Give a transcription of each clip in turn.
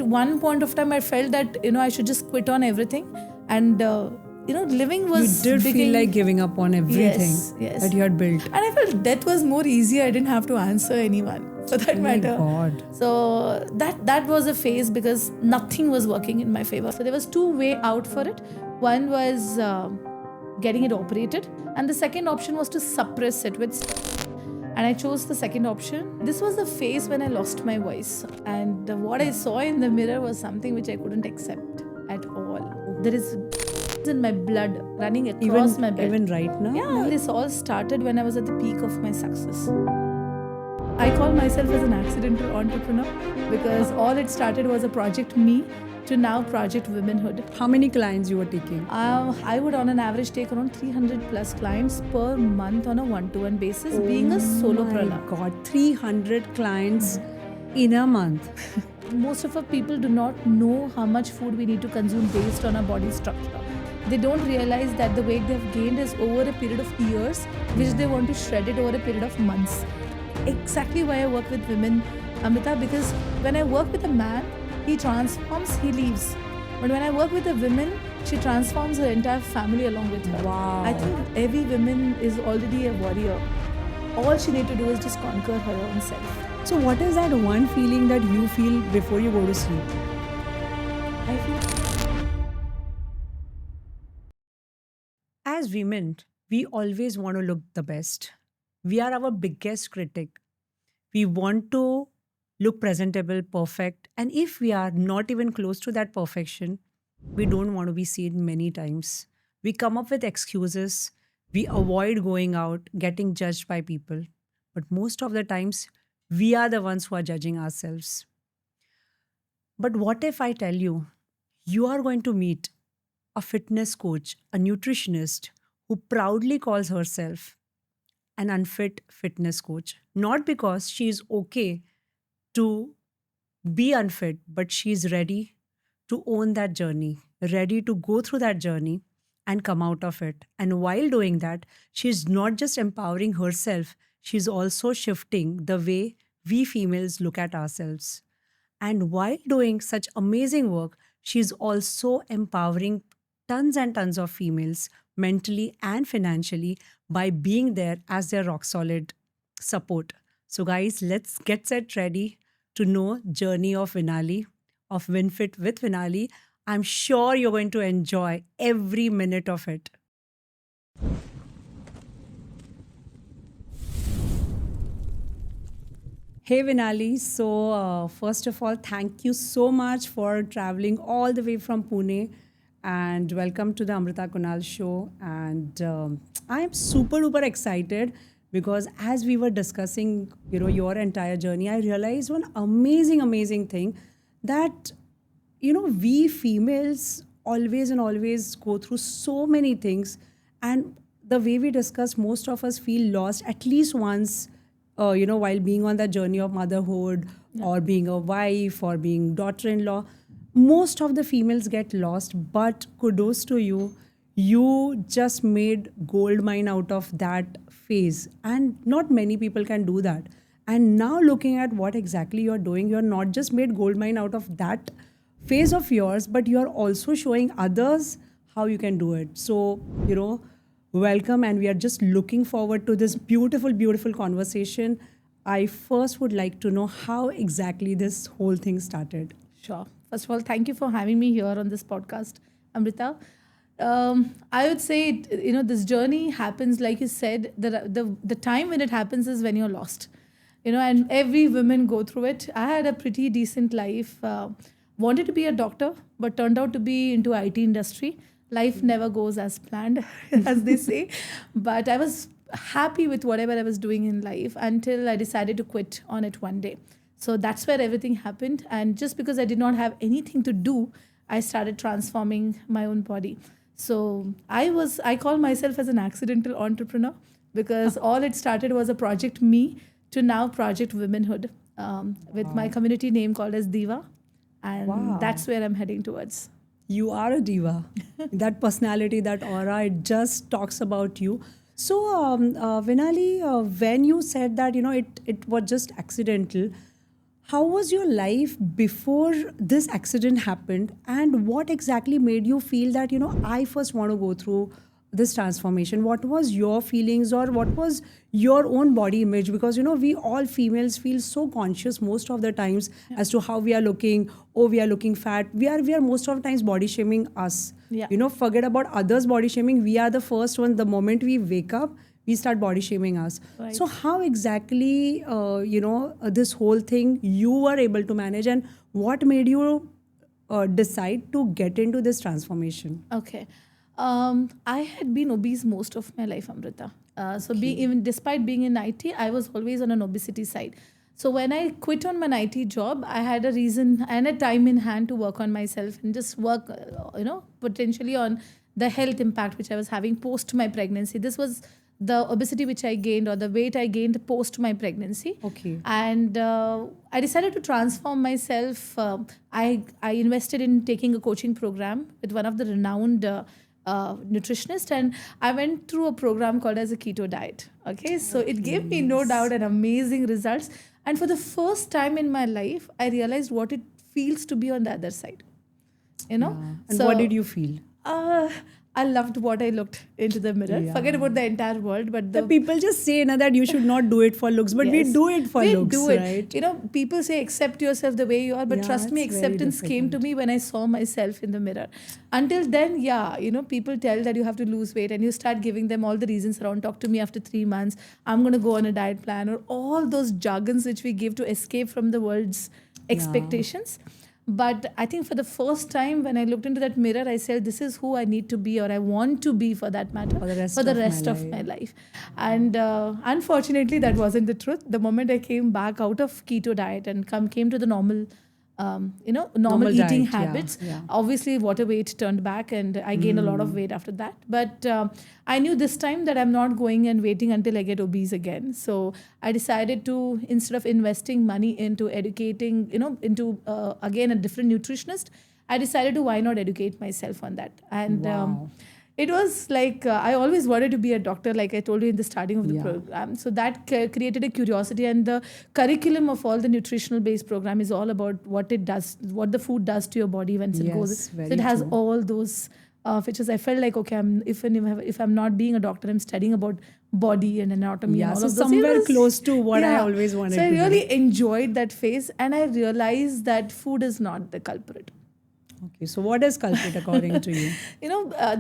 one point of time I felt that, I should just quit on everything. And, living was... You did feel like giving up on everything that you had built. And I felt death was more easy. I didn't have to answer anyone for that matter. Oh my God. So that was a phase because nothing was working in my favor. So there was two way out for it. One was getting it operated, and the second option was to suppress it with... And I chose the second option. This was the phase when I lost my voice. And what I saw in the mirror was something which I couldn't accept at all. There is in my blood running across my bed. Even right now? Yeah, this all started when I was at the peak of my success. I call myself as an accidental entrepreneur because all it started was a project me to now project womanhood. How many clients you were taking? I would on an average take around 300 plus clients per month on a one-to-one basis, being a solopreneur. Oh my God, 300 clients in a month. Most of our people do not know how much food we need to consume based on our body structure. They don't realize that the weight they've gained is over a period of years, which they want to shred it over a period of months. Exactly why I work with women, Amrita, because when I work with a man, he transforms, he leaves. But when I work with a woman, she transforms her entire family along with her. Wow. I think every woman is already a warrior. All she needs to do is just conquer her own self. So what is that one feeling that you feel before you go to sleep? I feel... As women, we always want to look the best. We are our biggest critic. We want to look presentable, perfect. And if we are not even close to that perfection, we don't want to be seen many times. We come up with excuses. We avoid going out, getting judged by people. But most of the times, we are the ones who are judging ourselves. But what if I tell you, you are going to meet a fitness coach, a nutritionist who proudly calls herself an unfit fitness coach. Not because she is okay to be unfit, but she's ready to own that journey, ready to go through that journey and come out of it. And while doing that, she's not just empowering herself, she's also shifting the way we females look at ourselves. And while doing such amazing work, she's also empowering tons and tons of females mentally and financially by being there as their rock solid support. So guys, let's get set ready to know journey of Vinali, of WinFit with Vinali. I'm sure you're going to enjoy every minute of it. Hey Vinali, so first of all, thank you so much for traveling all the way from Pune and welcome to the Amrita Kunal Show. And I am super duper excited because as we were discussing, your entire journey, I realized one amazing thing that, we females always go through so many things. And the way we discuss, most of us feel lost at least once, while being on that journey of motherhood or being a wife or being daughter-in-law. Most of the females get lost, but kudos to you. You just made gold mine out of that phase. And not many people can do that. And now looking at what exactly you're doing, you're not just made gold mine out of that phase of yours, but you're also showing others how you can do it. So, welcome. And we are just looking forward to this beautiful conversation. I first would like to know how exactly this whole thing started. Sure. First of all, thank you for having me here on this podcast, Amrita. I would say, this journey happens, like you said, the time when it happens is when you're lost, and every woman go through it. I had a pretty decent life, wanted to be a doctor, but turned out to be into IT industry. Life never goes as planned, as they say. But I was happy with whatever I was doing in life until I decided to quit on it one day. So that's where everything happened. And just because I did not have anything to do, I started transforming my own body. So I call myself as an accidental entrepreneur because all it started was a project me to now project womanhood with my community name called as Diva. And that's where I'm heading towards. You are a diva. That personality, that aura, it just talks about you. So, Vinali, when you said that, it was just accidental, how was your life before this accident happened, and what exactly made you feel that, I first want to go through this transformation? What was your feelings, or what was your own body image? Because we all females feel so conscious most of the times as to how we are looking. Oh, we are looking fat. We are most of the times body shaming us. Yeah. Forget about others body shaming. We are the first one. The moment we wake up, we start body shaming us. Right. So how exactly, this whole thing you were able to manage, and what made you decide to get into this transformation? Okay. I had been obese most of my life, Amrita. So even despite being in IT, I was always on an obesity side. So when I quit on my IT job, I had a reason and a time in hand to work on myself and just work, potentially on the health impact which I was having post my pregnancy. This was the obesity which I gained, or the weight I gained post my pregnancy. Okay. And I decided to transform myself. I invested in taking a coaching program with one of the renowned nutritionist, and I went through a program called as a keto diet. Okay, so it gave me no doubt an amazing results. And for the first time in my life, I realized what it feels to be on the other side. And what did you feel? I loved what I looked into the mirror. Yeah. Forget about the entire world, but The people just say that you should not do it for looks, but we Yes. do it for We looks, do it. right? People say accept yourself the way you are, but Yeah, trust me, it's very acceptance came to difficult. me when I saw myself in the mirror. Until then, people tell that you have to lose weight, and you start giving them all the reasons around. Talk to me after 3 months. I'm going to go on a diet plan, or all those jargons which we give to escape from the world's expectations. But I think for the first time when I looked into that mirror, I said, this is who I need to be, or I want to be for that matter, For the rest for the of my rest of life. my life. And unfortunately, that wasn't the truth. The moment I came back out of keto diet and came to the normal, normal eating diet, yeah, habits, yeah. obviously water weight turned back, and I gained a lot of weight after that. But I knew this time that I'm not going and waiting until I get obese again. So I decided to, instead of investing money into educating, into again a different nutritionist, I decided to why not educate myself on that. And Wow. it was like I always wanted to be a doctor, like I told you in the starting of the Yeah. program. So that created a curiosity, and the curriculum of all the nutritional based program is all about what it does, what the food does to your body once it goes. Yes, So very it has true. all those features. I felt like, okay, if I'm not being a doctor, I'm studying about body and anatomy and Yeah, all so of those. It somewhere was- close to what I yeah. always wanted So I to do. really enjoyed that phase, and I realized that food is not the culprit. Okay, so what is culprit according to you?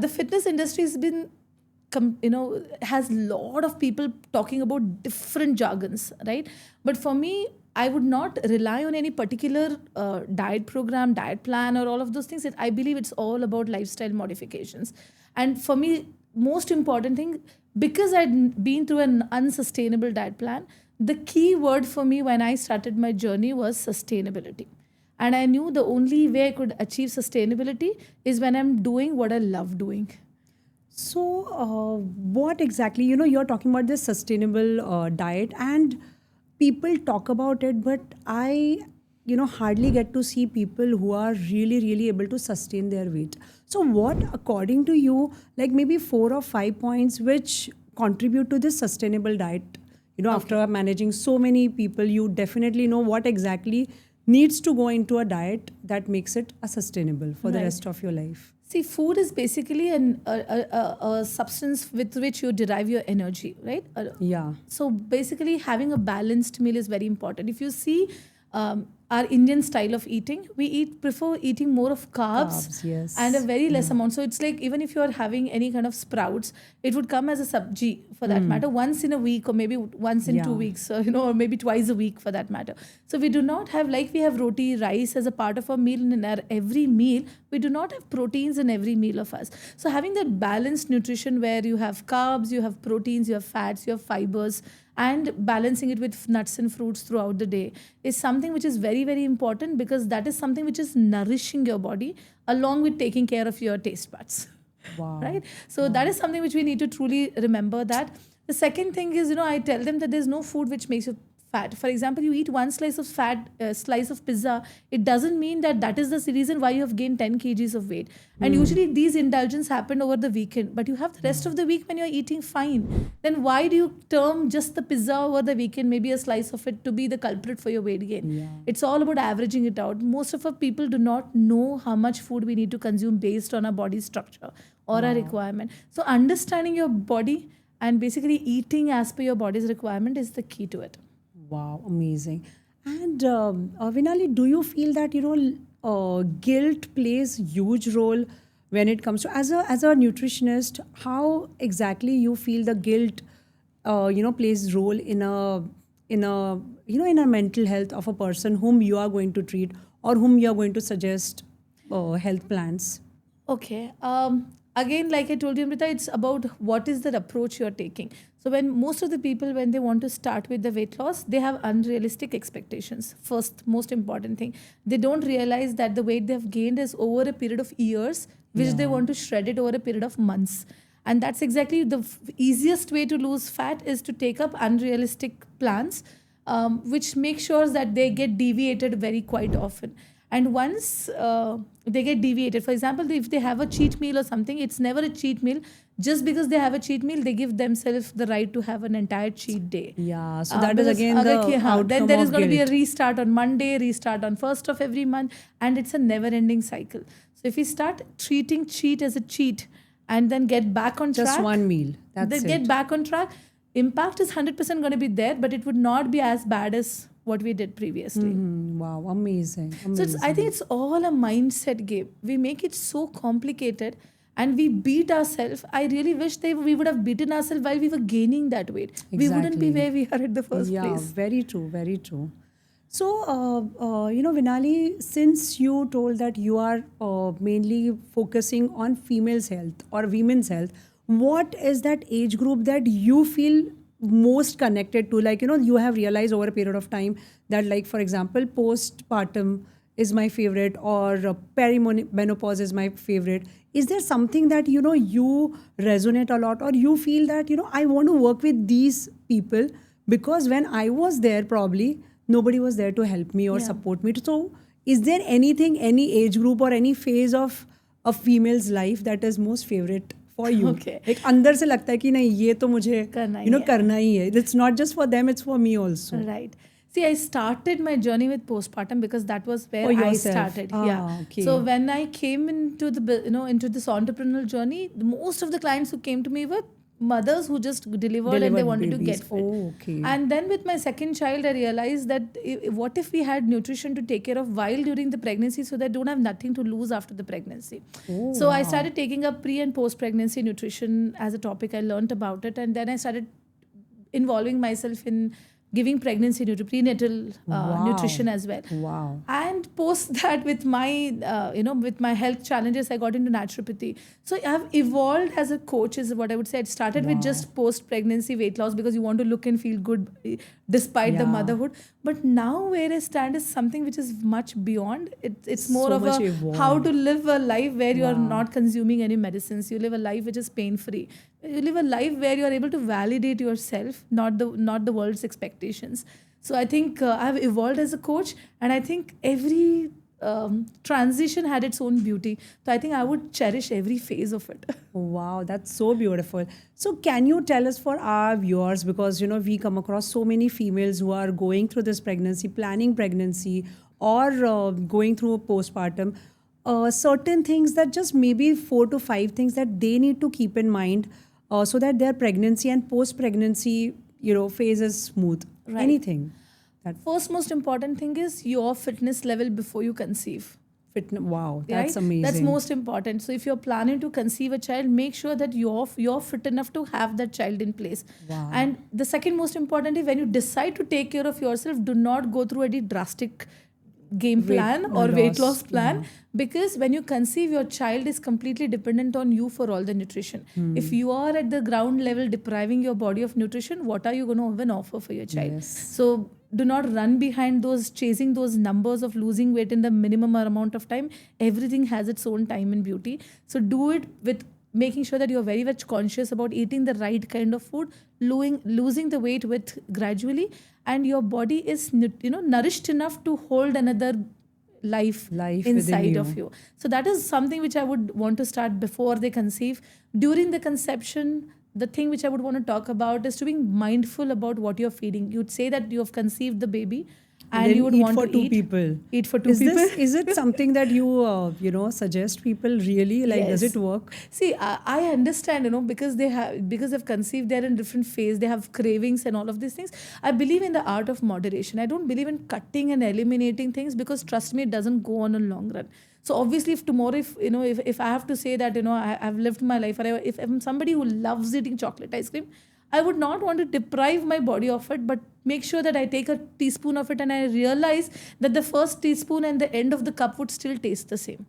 The fitness industry has been has a lot of people talking about different jargons, right? But for me, I would not rely on any particular diet program, diet plan, or all of those things. I believe it's all about lifestyle modifications. And for me, most important thing, because I'd been through an unsustainable diet plan, the key word for me when I started my journey was sustainability. And I knew the only way I could achieve sustainability is when I'm doing what I love doing. So, what exactly, you're talking about this sustainable diet, and people talk about it, but I, hardly get to see people who are really, really able to sustain their weight. So, what, according to you, like maybe 4 or 5 points which contribute to this sustainable diet? After managing so many people, you definitely know what exactly needs to go into a diet that makes it a sustainable for the Right. rest of your life. See, food is basically a substance with which you derive your energy, right? Yeah. So basically, having a balanced meal is very important. If you see our Indian style of eating, we prefer eating more of carbs, Yes. and a very less amount. So it's like even if you are having any kind of sprouts, it would come as a sabji for that matter, once in a week, or maybe once in 2 weeks, or maybe twice a week for that matter. So we do not have, like we have roti, rice as a part of our meal, and in our every meal, we do not have proteins in every meal of us. So having that balanced nutrition where you have carbs, you have proteins, you have fats, you have fibers, and balancing it with nuts and fruits throughout the day is something which is very, very important, because that is something which is nourishing your body along with taking care of your taste buds. Wow. Right? So that is something which we need to truly remember. That the second thing is, I tell them that there's no food which makes you fat. For example, you eat one slice of slice of pizza, it doesn't mean that that is the reason why you have gained 10 kgs of weight. And usually these indulgences happen over the weekend, but you have the rest of the week when you're eating fine. Then why do you term just the pizza over the weekend, maybe a slice of it, to be the culprit for your weight gain? Yeah. It's all about averaging it out. Most of our people do not know how much food we need to consume based on our body structure or our requirement. So understanding your body and basically eating as per your body's requirement is the key to it. Wow, amazing. And Vinali, do you feel that guilt plays huge role when it comes to as a nutritionist? How exactly you feel the guilt plays role in a mental health of a person whom you are going to treat or whom you are going to suggest health plans? Okay. Again, like I told you, Amrita, it's about what is the approach you're taking. So when most of the people, when they want to start with the weight loss, they have unrealistic expectations. First, most important thing, they don't realize that the weight they've gained is over a period of years, which they want to shred it over a period of months. And that's exactly the easiest way to lose fat, is to take up unrealistic plans, which make sure that they get deviated very quite often. And once they get deviated, for example, if they have a cheat meal or something, it's never a cheat meal. Just because they have a cheat meal, they give themselves the right to have an entire cheat day. Yeah, so that is Because again the outcome then there is of going to be a guilt. restart on Monday, restart on first of every month, and it's a never-ending cycle. So if we start treating cheat as a cheat and then get back on Just track, one meal. That's then it. get back on track, impact is 100% going to be there, but it would not be as bad as what we did previously. Wow, amazing. So I think it's all a mindset game. We make it so complicated and we beat ourselves. I really wish we would have beaten ourselves while we were gaining that weight. We wouldn't be Exactly. where we are at the first Yeah, place. very true, very true. So, Vinali, since you told that you are mainly focusing on females' health or women's health, what is that age group that you feel most connected to? Like, you have realized over a period of time that, like, for example, postpartum is my favorite or perimenopause is my favorite. Is there something that, you resonate a lot or you feel that, I want to work with these people because when I was there, probably nobody was there to help me or Yeah. support me. So, is there anything, any age group or any phase of a female's life that is most favorite for you? Okay. Like अंदर से लगता है कि नहीं ये तो मुझे करना ही है. करना ही है. It's not just for them, it's for me also. Right. See, I started my journey with postpartum because that was where For I yourself. started. Yeah. Okay. So when I came into into this entrepreneurial journey, most of the clients who came to me were mothers who just delivered and they wanted to babies. get fit. Oh, okay. And then with my second child, I realized that what if we had nutrition to take care of while during the pregnancy, so they don't have nothing to lose after the pregnancy. Oh, So I wow. started taking up pre and post pregnancy nutrition as a topic. I learned about it, and then I started involving myself in giving pregnancy prenatal Wow. nutrition as well. Wow. And post that, with my with my health challenges, I got into naturopathy. So I've evolved as a coach, is what I would say. It started with just post pregnancy weight loss because you want to look and feel good despite the Yeah. motherhood. But now where I stand is something which is much beyond. It's more So of much a evolved. how to live a life where you are Wow. not consuming any medicines. You live a life which is pain free. You live a life where you are able to validate yourself, not the world's expectations. So I think I've evolved as a coach, and I think every transition had its own beauty. So I think I would cherish every phase of it. Wow, that's so beautiful. So, can you tell us for our viewers, because we come across so many females who are going through this pregnancy, planning pregnancy, or going through postpartum, certain things that just maybe 4 to 5 things that they need to keep in mind so that their pregnancy and post pregnancy, phase is smooth. Right. Anything that First most important thing is your fitness level before you conceive. wow, that's Right? amazing. That's most important. So if you're planning to conceive a child, make sure that you're fit enough to have that child in place. Wow. And the second most important is, when you decide to take care of yourself, do not go through any drastic game plan or weight loss plan, because when you conceive, your child is completely dependent on you for all the nutrition. If you are at the ground level depriving your body of nutrition, what are you going to even offer for your child? Yes. So do not run behind chasing those numbers of losing weight in the minimum amount of time. Everything has its own time and beauty. So do it with making sure that you're very much conscious about eating the right kind of food, losing the weight with gradually, and your body is nourished enough to hold another life Life within inside of you. you. So that is something which I would want to start before they conceive. During the conception, the thing which I would want to talk about is to be mindful about what you're feeding. You'd say that you have conceived the baby And and then you would eat want for to two people. eat for two people. Is it something that you suggest people really like? Does Yes. it work? See, I understand, because they've conceived, they're in different phase, they have cravings and all of these things. I believe in the art of moderation. I don't believe in cutting and eliminating things, because trust me, it doesn't go on a long run. So obviously, if tomorrow, if I have to say that, I've lived my life, or if I'm somebody who loves eating chocolate ice cream, I would not want to deprive my body of it, but make sure that I take a teaspoon of it and I realize that the first teaspoon and the end of the cup would still taste the same.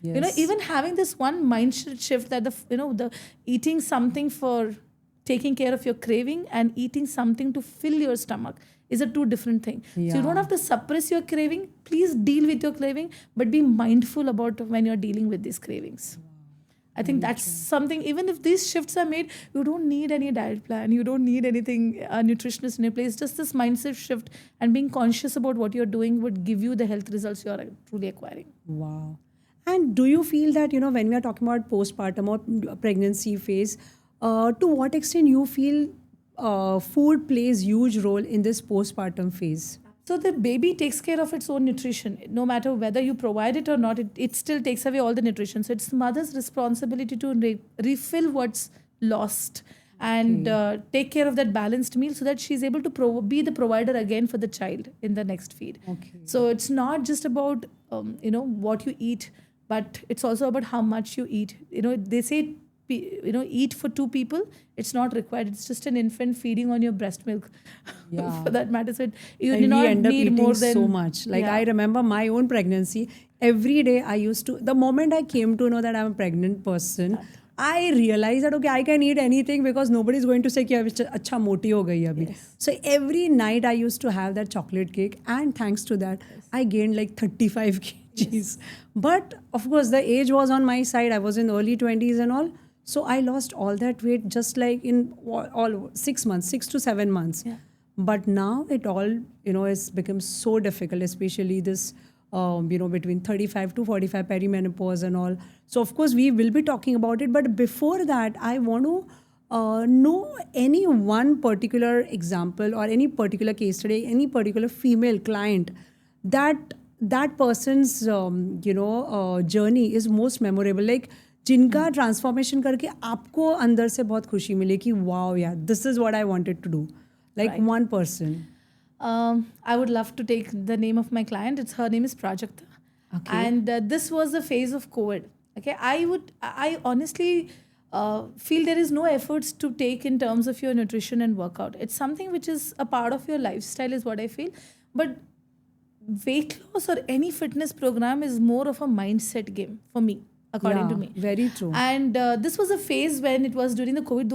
Yes. Even having this one mindset shift, that the eating something for taking care of your craving and eating something to fill your stomach is a two different thing. So you don't Yeah. have to suppress your craving. Please deal with your craving, but be mindful about when you're dealing with these cravings. I think that's something, even if these shifts are made, you don't need any diet plan, you don't need anything, a nutritionist in your place. Just this mindset shift and being conscious about what you're doing would give you the health results you're truly acquiring. Wow. And do you feel that, when we are talking about postpartum or pregnancy phase, to what extent you feel food plays huge role in this postpartum phase? So the baby takes care of its own nutrition. No matter whether you provide it or not, it still takes away all the nutrition. So it's mother's responsibility to refill what's lost and take care of that balanced meal, so that she's able to be the provider again for the child in the next feed. Okay. So it's not just about what you eat, but it's also about how much you eat. They say eat for two people. It's not required. It's just an infant feeding on your breast milk. Yeah. For that matter, so you And do we not end up need eating more than so much. Like yeah. I remember my own pregnancy. Every day I used to, the moment I came to know that I'm a pregnant person, I realized that okay, I can eat anything because nobody's going to say कि अच्छा मोटी हो गई अभी. So every night I used to have that chocolate cake, and thanks to that, I gained like 35 kgs. But of course, the age was on my side. I was in early 20s and all. So I lost all that weight just like in all 6 months, 6 to 7 months. Yeah. But now it all, has become so difficult, especially this, between 35 to 45 perimenopause and all. So of course we will be talking about it. But before that, I want to know any one particular example or any particular case study, any particular female client that person's, journey is most memorable. Like जिनका transformation करके आपको अंदर से बहुत खुशी मिले कि wow यार this is what I wanted to do like one person. I would love to take the name of my client. Her name is Prajakta. Okay. And this was the phase of COVID. Okay, I honestly feel there is no efforts to take in terms of your nutrition and workout. It's something which is a part of your lifestyle, is what I feel. But weight loss or any fitness program is more of a mindset game for me, according to me. Very true. And this was a phase when it was during the COVID,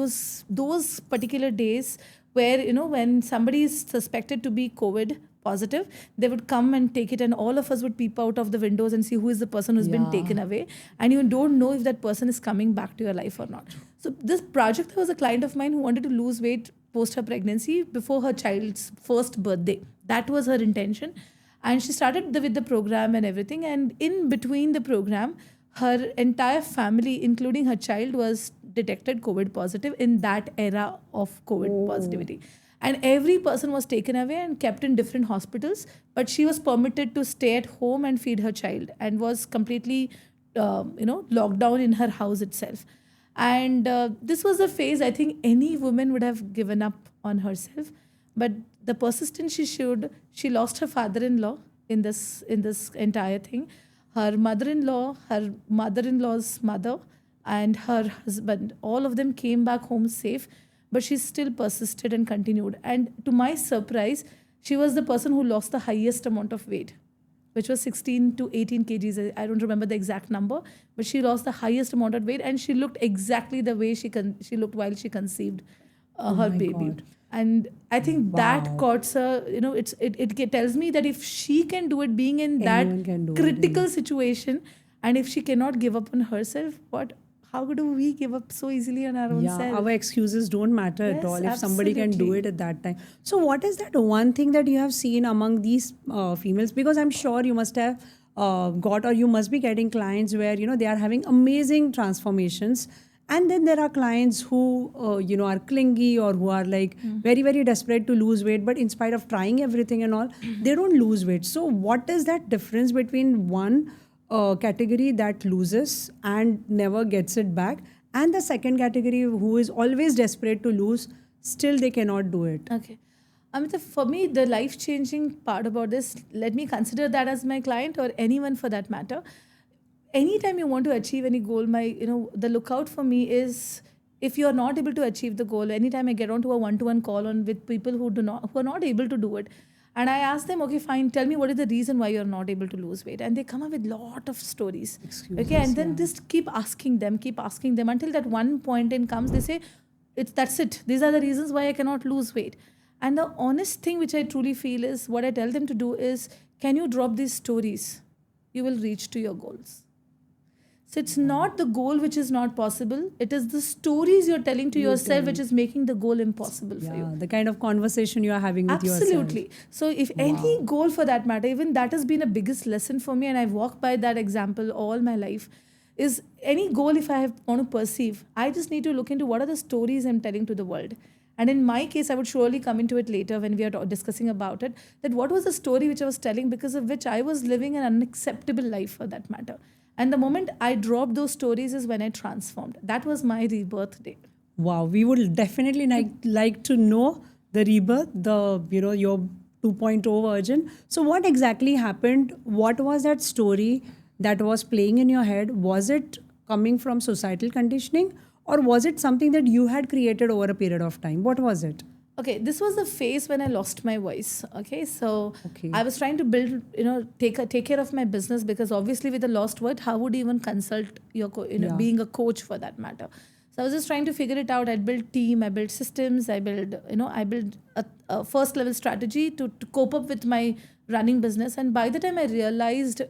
those particular days where, when somebody is suspected to be COVID positive, they would come and take it, and all of us would peep out of the windows and see who is the person who's been taken away. And you don't know if that person is coming back to your life or not. So this project was a client of mine who wanted to lose weight post her pregnancy before her child's first birthday. That was her intention. And she started with the program and everything. And in between the program, her entire family, including her child, was detected COVID positive in that era of COVID positivity. And every person was taken away and kept in different hospitals. But she was permitted to stay at home and feed her child, and was completely, locked down in her house itself. And this was a phase I think any woman would have given up on herself. But the persistence she showed, she lost her father-in-law in this entire thing. Her mother-in-law, her mother-in-law's mother, and her husband, all of them came back home safe, but she still persisted and continued. And to my surprise, she was the person who lost the highest amount of weight, which was 16 to 18 kgs. I don't remember the exact number, but she lost the highest amount of weight, and she looked exactly the way she looked while she conceived her my baby. God. And I think that Wow. caught her, it tells me that if she can do it, being in Anyone can that do it, critical situation, and if she cannot give up on herself, how do we give up so easily on our own Yeah, self? our excuses don't matter at Yes, all if somebody can do absolutely. it at that time. So, what is that one thing that you have seen among these females? Because I'm sure you must have got, or you must be getting clients where they are having amazing transformations, and then there are clients who are clingy, or who are like very very desperate to lose weight, but in spite of trying everything and all, they don't lose weight. So, what is that difference between one category that loses and never gets it back, and the second category who is always desperate to lose, still they cannot do it? Okay. Amita, for me, the life changing part about this, let me consider that as my client or anyone for that matter. Anytime you want to achieve any goal, the lookout for me is if you are not able to achieve the goal, anytime I get onto a one-to-one call on with people who are not able to do it, and I ask them, okay, fine, tell me what is the reason why you're not able to lose weight, and they come up with lot of stories. Okay, Excuses, and then yeah. just keep asking them until that one point in comes. They say, that's it. These are the reasons why I cannot lose weight. And the honest thing which I truly feel is what I tell them to do is, can you drop these stories? You will reach to your goals. So it's not the goal which is not possible. It is the stories you're telling to You yourself which tell. is making the goal impossible for you. Yeah, the kind of conversation you are having with yourself. Absolutely. So if any Wow. goal for that matter, even that has been a biggest lesson for me, and I've walked by that example all my life, is any goal if I want to perceive, I just need to look into what are the stories I'm telling to the world. And in my case, I would surely come into it later when we are discussing about it, that what was the story which I was telling because of which I was living an unacceptable life for that matter. And the moment I dropped those stories is when I transformed. That was my rebirth day. Wow, we would definitely like to know the rebirth, the your 2.0 version. So what exactly happened? What was that story that was playing in your head? Was it coming from societal conditioning, or was it something that you had created over a period of time? What was it? Okay, this was the phase when I lost my voice. Okay, so Okay. I was trying to build, take care of my business, because obviously with a lost word, how would you even consult Yeah. being a coach for that matter? So I was just trying to figure it out. I built team, I built systems, I built a first level strategy to cope up with my running business. And by the time I realized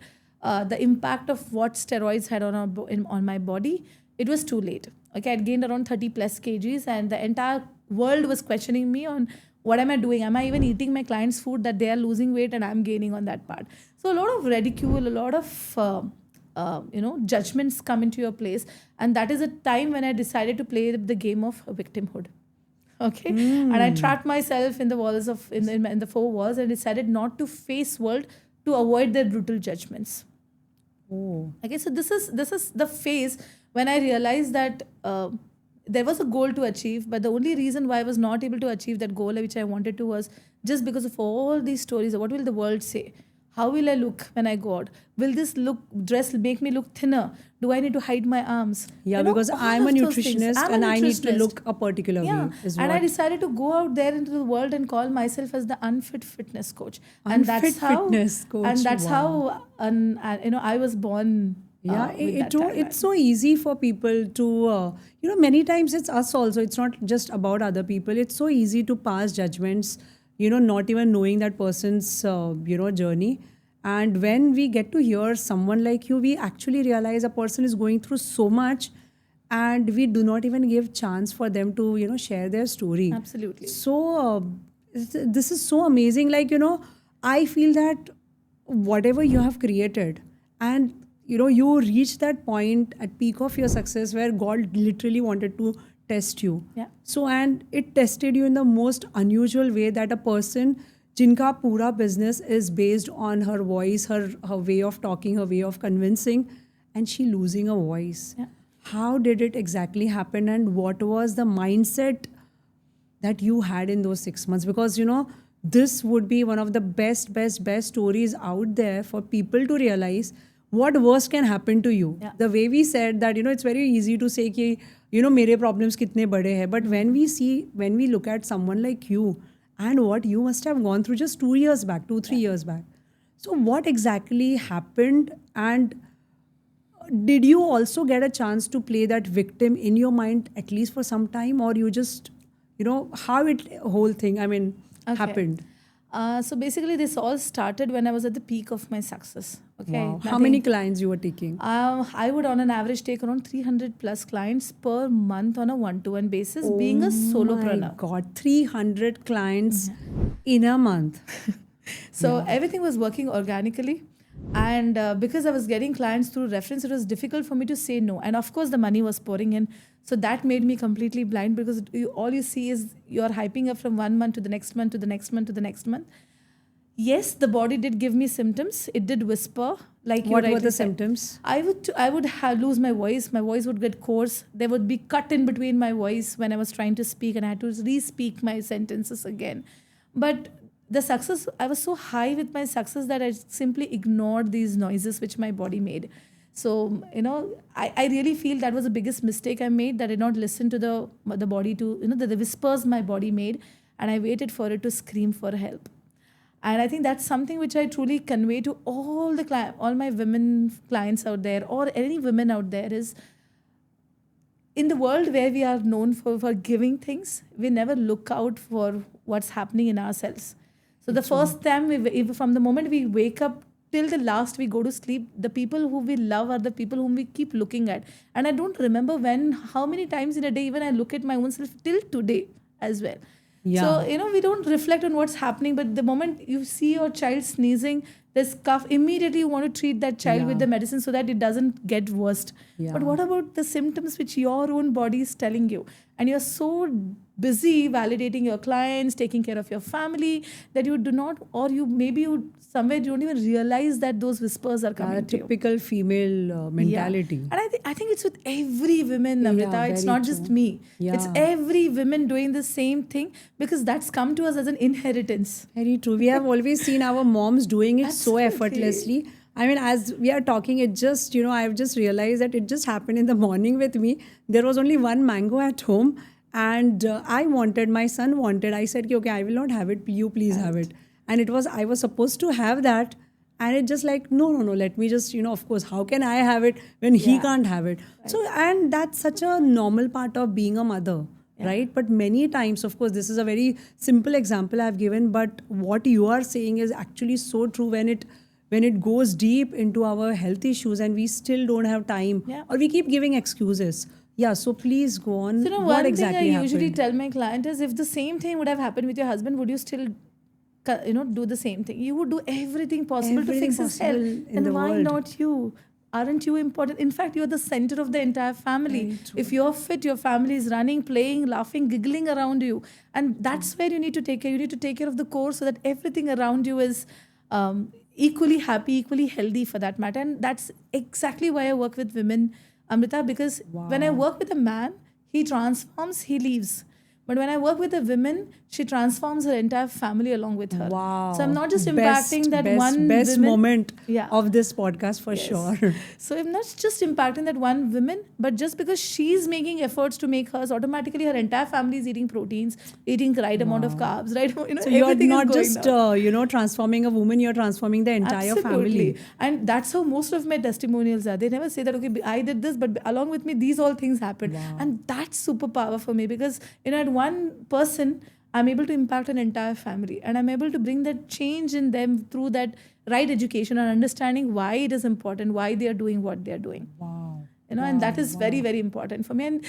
the impact of what steroids had on my body, it was too late. Okay, I'd gained around 30 plus kgs, and the entire world was questioning me on what am I doing? Am I even eating my clients' food that they are losing weight and I'm gaining on that part? So a lot of ridicule, a lot of judgments come into your place, and that is a time when I decided to play the game of victimhood. Okay, and I trapped myself in the walls of in the four walls and decided not to face world to avoid their brutal judgments. Oh. Okay, so this is the phase when I realized that there was a goal to achieve, but the only reason why I was not able to achieve that goal which I wanted to was just because of all these stories. What will the world say? How will I look when I go out? Will this dress make me look thinner? Do I need to hide my arms? Yeah, because All I'm a of those things. nutritionist I'm a and I need to nutritionist. look a particular Yeah, way, is and I what. decided to go out there into the world and call myself as the Unfit Fitness Coach, and Unfit fitness coach. that's Wow. how I was born Yeah, with that it's tagline. so easy for people to, many times it's us also. It's not just about other people. It's so easy to pass judgments, not even knowing that person's, journey. And when we get to hear someone like you, we actually realize a person is going through so much, and we do not even give chance for them to, share their story. Absolutely. So, this is so amazing. Like, I feel that whatever you have created, and you reach that point at peak of your success where God literally wanted to test you. Yeah. So, and it tested you in the most unusual way, that a person jinka pura business is based on her voice, her way of talking, her way of convincing, and she losing a voice. Yeah. How did it exactly happen, and what was the mindset that you had in those 6 months? Because this would be one of the best stories out there for people to realize what worse can happen to you. Yeah. The way we said that, it's very easy to say ki, mere problems kitne bade hai, but when we look at someone like you and what you must have gone through just 2 years back, 2 3 years back, so what exactly happened? And did you also get a chance to play that victim in your mind at least for some time, or you just how it whole thing, I mean, Okay. happened? So basically, this all started when I was at the peak of my success. Okay, Wow. How many clients you were taking? I would, on an average, take around 300 plus clients per month on a one-to-one basis, being a Oh my solopreneur. God, 300 clients in a month. So everything was working organically. And because I was getting clients through reference, it was difficult for me to say no. And of course, the money was pouring in. So that made me completely blind because all you see is you're hyping up from one month to the next month to the next month to the next month. Yes, the body did give me symptoms. It did whisper, like you What were rightly the said. symptoms? I would lose my voice. My voice would get coarse. There would be cut in between my voice when I was trying to speak, and I had to re-speak my sentences again. But the success, I was so high with my success that I simply ignored these noises which my body made. So, I really feel that was the biggest mistake I made, that I did not listen to the body, to, the whispers my body made, and I waited for it to scream for help. And I think that's something which I truly convey to all my women clients out there, or any women out there, is in the world where we are known for giving things, we never look out for what's happening in ourselves. So the first time, from the moment we wake up till the last we go to sleep, the people who we love are the people whom we keep looking at. And I don't remember how many times in a day even I look at my own self till today as well. Yeah. So, we don't reflect on what's happening, but the moment you see your child sneezing, there's cough, immediately you want to treat that child with the medicine so that it doesn't get worse. Yeah. But what about the symptoms which your own body is telling you? And you're so busy validating your clients, taking care of your family, that you do not, or you somewhere you don't even realize that those whispers are coming to you. Typical female mentality. And I think it's with every woman, Amrita. It's very not just true. me. It's Yeah. every woman doing the same thing, because that's come to us as an inheritance. Very true. We have always seen our moms doing it so Absolutely. effortlessly. I mean, as we are talking, it just, I've just realized that it just happened in the morning with me. There was only one mango at home, and my son wanted, I said, okay, I will not have it. You please have it. And I was supposed to have that. And it just like, no, let me just, of course, how can I have it when he can't have it? So, and that's such a normal part of being a mother. Right? But many times, of course, this is a very simple example I've given, but what you are saying is actually so true when it goes deep into our health issues and we still don't have time, or we keep giving excuses. Yeah, so please go on. So, What one exactly thing I happened? usually tell my client is, if the same thing would have happened with your husband, would you still do the same thing? You would do everything possible Everything to fix his health. possible in Then the why world. not you? Aren't you important? In fact, you're the center of the entire family. If you're fit, your family is running, playing, laughing, giggling around you. And that's where you need to take care. You need to take care of the core so that everything around you is equally happy, equally healthy, for that matter. And that's exactly why I work with women, Amrita, because when I work with a man, he transforms, he leaves. But when I work with a woman, she transforms her entire family along with her. Wow. So I'm not just Best, impacting that best, one best woman. moment Yeah. of this podcast for sure. So I'm not just impacting that one woman, but just because she's making efforts to make hers, automatically her entire family is eating proteins, eating the right amount of carbs, right? So you're everything not is going just, down. transforming a woman, you're transforming the entire Absolutely. family. And that's how most of my testimonials are. They never say that, okay, I did this, but along with me, these all things happened. And that's superpower for me, because, at one person, I'm able to impact an entire family, and I'm able to bring that change in them through that right education and understanding why it is important, why they are doing what they are doing. Wow. And that is very, very important for me. And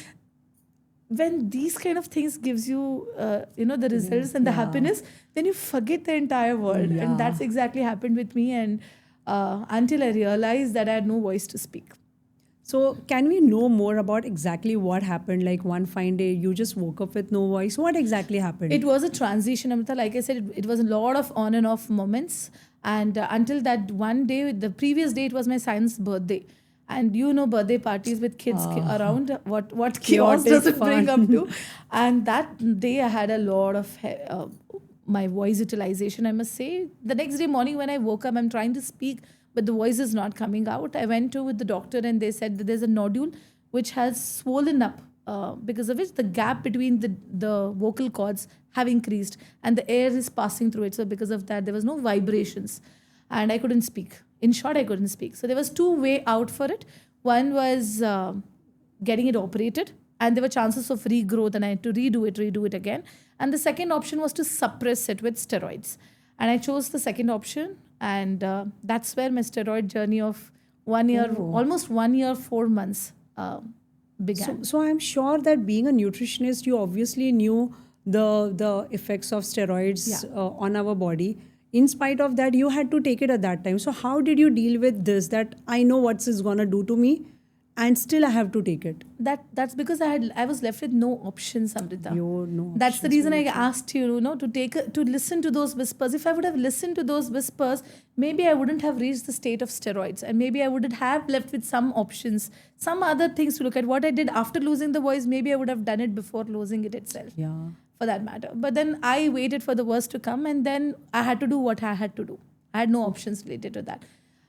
when these kind of things gives you, the results and the happiness, then you forget the entire world. And that's exactly happened with me. And until I realized that I had no voice to speak. So can we know more about exactly what happened? Like one fine day, you just woke up with no voice. What exactly happened? It was a transition, Amrita. Like I said, it was a lot of on and off moments. And until that one day, the previous day, it was my son's birthday. And birthday parties with kids around, what chaos does it bring up to? And that day, I had a lot of my voice utilization, I must say. The next day morning when I woke up, I'm trying to speak, but the voice is not coming out. I went to with the doctor, and they said that there's a nodule which has swollen up, because of which the gap between the vocal cords have increased, and the air is passing through it. So because of that, there was no vibrations, and I couldn't speak. In short, I couldn't speak. So there was two way out for it. One was getting it operated, and there were chances of regrowth, and I had to redo it again. And the second option was to suppress it with steroids. And I chose the second option. And that's where my steroid journey of 1 year, Oh. almost 1 year, 4 months began. So I'm sure that being a nutritionist, you obviously knew the effects of steroids Yeah. on our body. In spite of that, you had to take it at that time. So how did you deal with this? That I know what it's gonna do to me, and still I have to take it. That's because I was left with no options, Amrita. You know. That's the reason I asked you, to listen to those whispers. If I would have listened to those whispers, maybe I wouldn't have reached the state of steroids, and maybe I would have left with some options, some other things to look at. What I did after losing the voice, maybe I would have done it before losing it itself, Yeah. for that matter. But then I waited for the worst to come, and then I had to do what I had to do. I had no options related to that,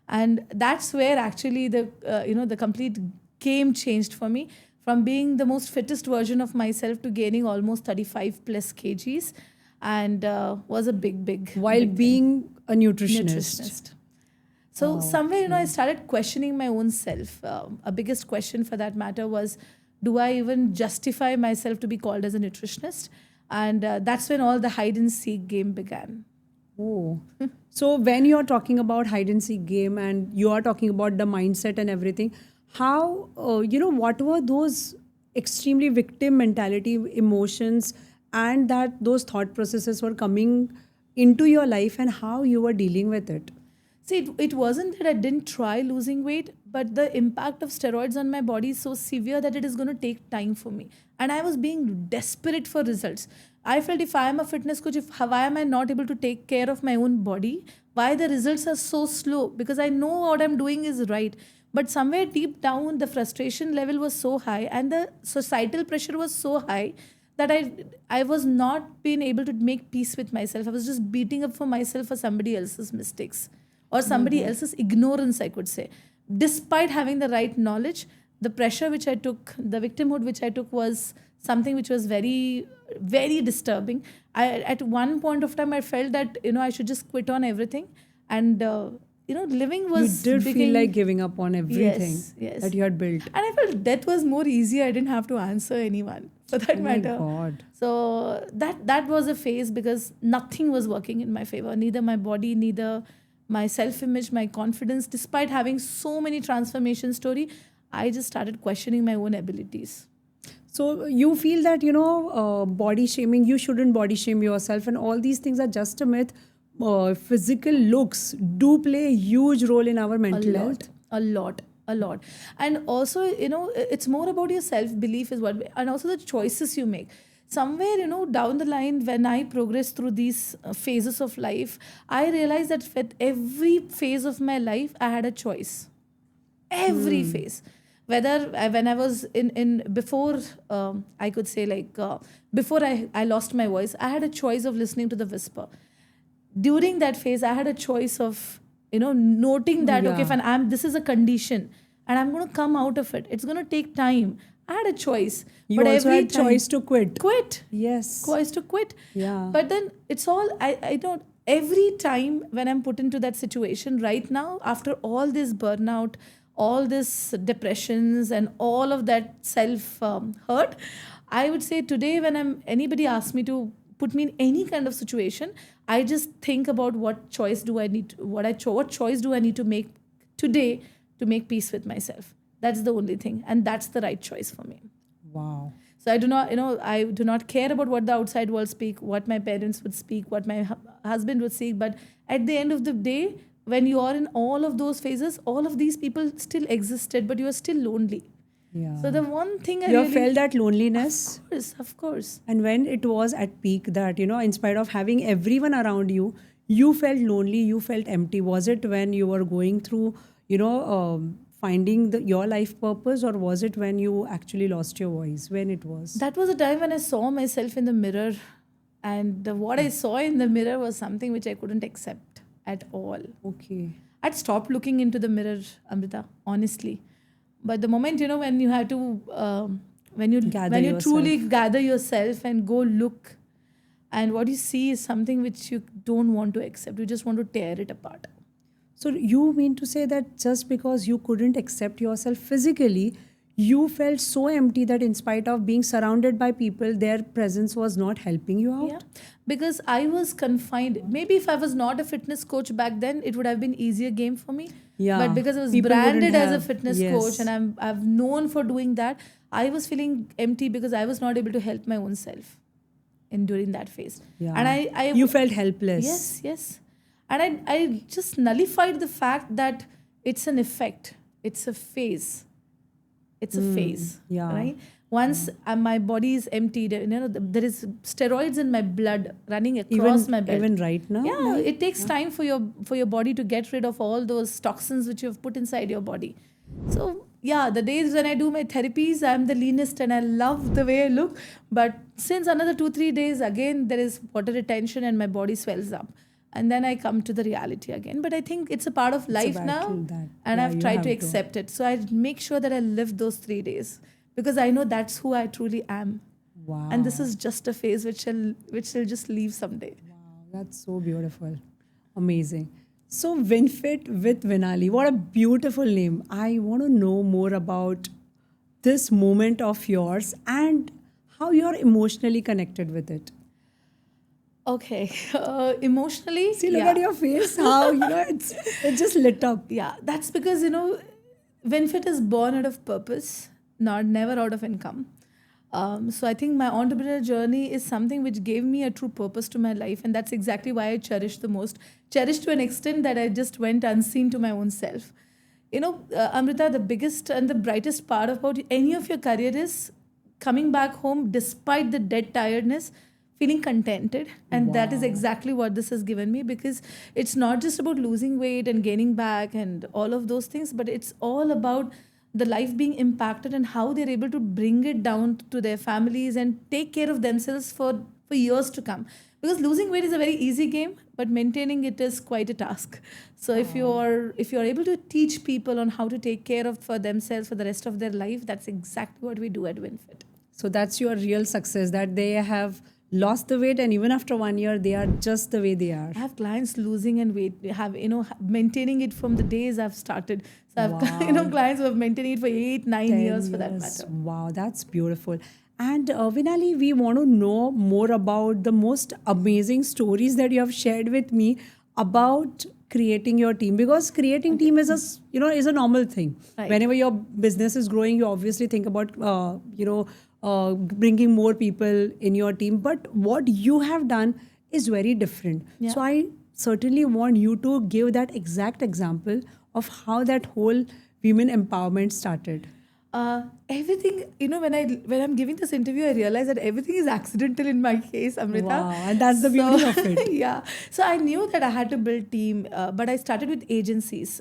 and that's where actually the complete game changed for me, from being the most fittest version of myself to gaining almost 35 plus kgs, and was a big While big being a nutritionist. nutritionist. So somewhere, I started questioning my own self. A biggest question for that matter was, do I even justify myself to be called as a nutritionist? And that's when all the hide and seek game began. Oh. So when you're talking about hide and seek game and you are talking about the mindset and everything, how, what were those extremely victim mentality emotions and that those thought processes were coming into your life and how you were dealing with it? See, it wasn't that I didn't try losing weight, but the impact of steroids on my body is so severe that it is going to take time for me. And I was being desperate for results. I felt, if I am a fitness coach, why am I not able to take care of my own body? Why the results are so slow? Because I know what I'm doing is right. But somewhere deep down, the frustration level was so high and the societal pressure was so high that I was not being able to make peace with myself. I was just beating up for myself for somebody else's mistakes or somebody else's ignorance, I could say. Despite having the right knowledge, the pressure which I took, the victimhood which I took, was something which was very, very disturbing. At one point of time, I felt that, I should just quit on everything. And, living was. You did feel like giving up on everything Yes. that you had built. And I felt death was more easy. I didn't have to answer anyone, for that matter. Oh my God. So that was a phase, because nothing was working in my favor. Neither my body, neither my self-image, my confidence. Despite having so many transformation story, I just started questioning my own abilities. So you feel that, body shaming, you shouldn't body shame yourself, and all these things are just a myth. Physical looks do play a huge role in our mental health. A lot. And also, it's more about your self-belief is what, and also the choices you make. Somewhere, down the line, when I progress through these phases of life, I realized that with every phase of my life, I had a choice. Every phase. Whether when I was in before, I could say, before I lost my voice, I had a choice of listening to the whisper. During that phase, I had a choice of, noting that, okay, fine, this is a condition and I'm going to come out of it. It's going to take time. I had a choice. You also had choice to quit. Yes. Choice to quit. Yeah. But then it's all, I don't, every time when I'm put into that situation right now, after all this burnout, all this depressions and all of that self hurt, I would say today when anybody asks me to put me in any kind of situation, I just think about what choice do I need to, what choice do I need to make today to make peace with myself. That's the only thing, and that's the right choice for me. Wow. So I do not care about what the outside world speak, what my parents would speak, what my husband would speak. But at the end of the day, when you are in all of those phases, all of these people still existed, but you are still lonely. Yeah. So the one thing you felt that loneliness. Of course. And when it was at peak that, in spite of having everyone around you, you felt lonely, you felt empty. Was it when you were going through, finding your life purpose, or was it when you actually lost your voice? When it was? That was a time when I saw myself in the mirror, and what I saw in the mirror was something which I couldn't accept at all. Okay. I'd stopped looking into the mirror, Amrita, honestly. But the moment, when you have to, when you truly gather yourself and go look, and what you see is something which you don't want to accept. You just want to tear it apart. So you mean to say that just because you couldn't accept yourself physically, you felt so empty that in spite of being surrounded by people, their presence was not helping you Yeah, out? because I was confined. Maybe if I was not a fitness coach back then, it would have been easier game for me. But Yeah, because I was people wouldn't branded as a have. fitness coach and Yes, I've known for doing that, I was feeling empty because I was not able to help my own self in during that phase. And yeah. You felt helpless. yes, yes. And I just nullified the fact that it's an effect. It's a phase. It's a phase, Yeah, right? Once my body is emptied, there is steroids in my blood running across my belt. even right now, Yeah, like, it takes time for your body to get rid of all those toxins which you have put inside your body. So yeah, the days when I do my therapies, I'm the leanest and I love the way I look. But since another 2 3 days, again there is water retention and my body swells up, and then I come to the reality again. But I think it's a part of it's a life now, battle that, and yeah, I've you tried to have to. accept it. So I make sure that I live those 3 days because I know that's who I truly am, and this Wow. is just a phase which will just leave someday. Wow, that's so beautiful. Amazing. So, WinFit with Vinali, what a beautiful name. I want to know more about this moment of yours and how you're emotionally connected with it. Okay, emotionally, See, look at yeah. your face, how, it's just lit up. Yeah, that's because Winfit is born out of purpose, not never out of income. So I think my entrepreneurial journey is something which gave me a true purpose to my life, and that's exactly why I cherish the most. Cherish to an extent that I just went unseen to my own self. Amrita, the biggest and the brightest part about any of your career is coming back home despite the dead tiredness, feeling contented. And that is Wow. exactly what this has given me, because it's not just about losing weight and gaining back and all of those things, but it's all about the life being impacted and how they're able to bring it down to their families and take care of themselves for years to come. Because losing weight is a very easy game, but maintaining it is quite a task. So if you're able to teach people on how to take care of for themselves for the rest of their life, that's exactly what we do at WinFit. So, that's your real success that they have lost the weight, and even after 1 year, they are just the way they are. I have clients losing and weight have maintaining it from the days I've started. So I've Wow. clients who have maintained it for 8 9 years 10 for that years. matter. Wow, that's beautiful. And Vinali, we want to know more about the most amazing stories that you have shared with me about creating your team, because creating Okay. team is is a normal thing. Right. Whenever your business is growing, you obviously think about bringing more people in your team, but what you have done is very different. Yeah. So I certainly want you to give that exact example of how that whole women empowerment started. Everything, when I'm giving this interview, I realize that everything is accidental in my case, Amrita. Wow, and that's the So beauty of it. yeah, so I knew that I had to build team, but I started with agencies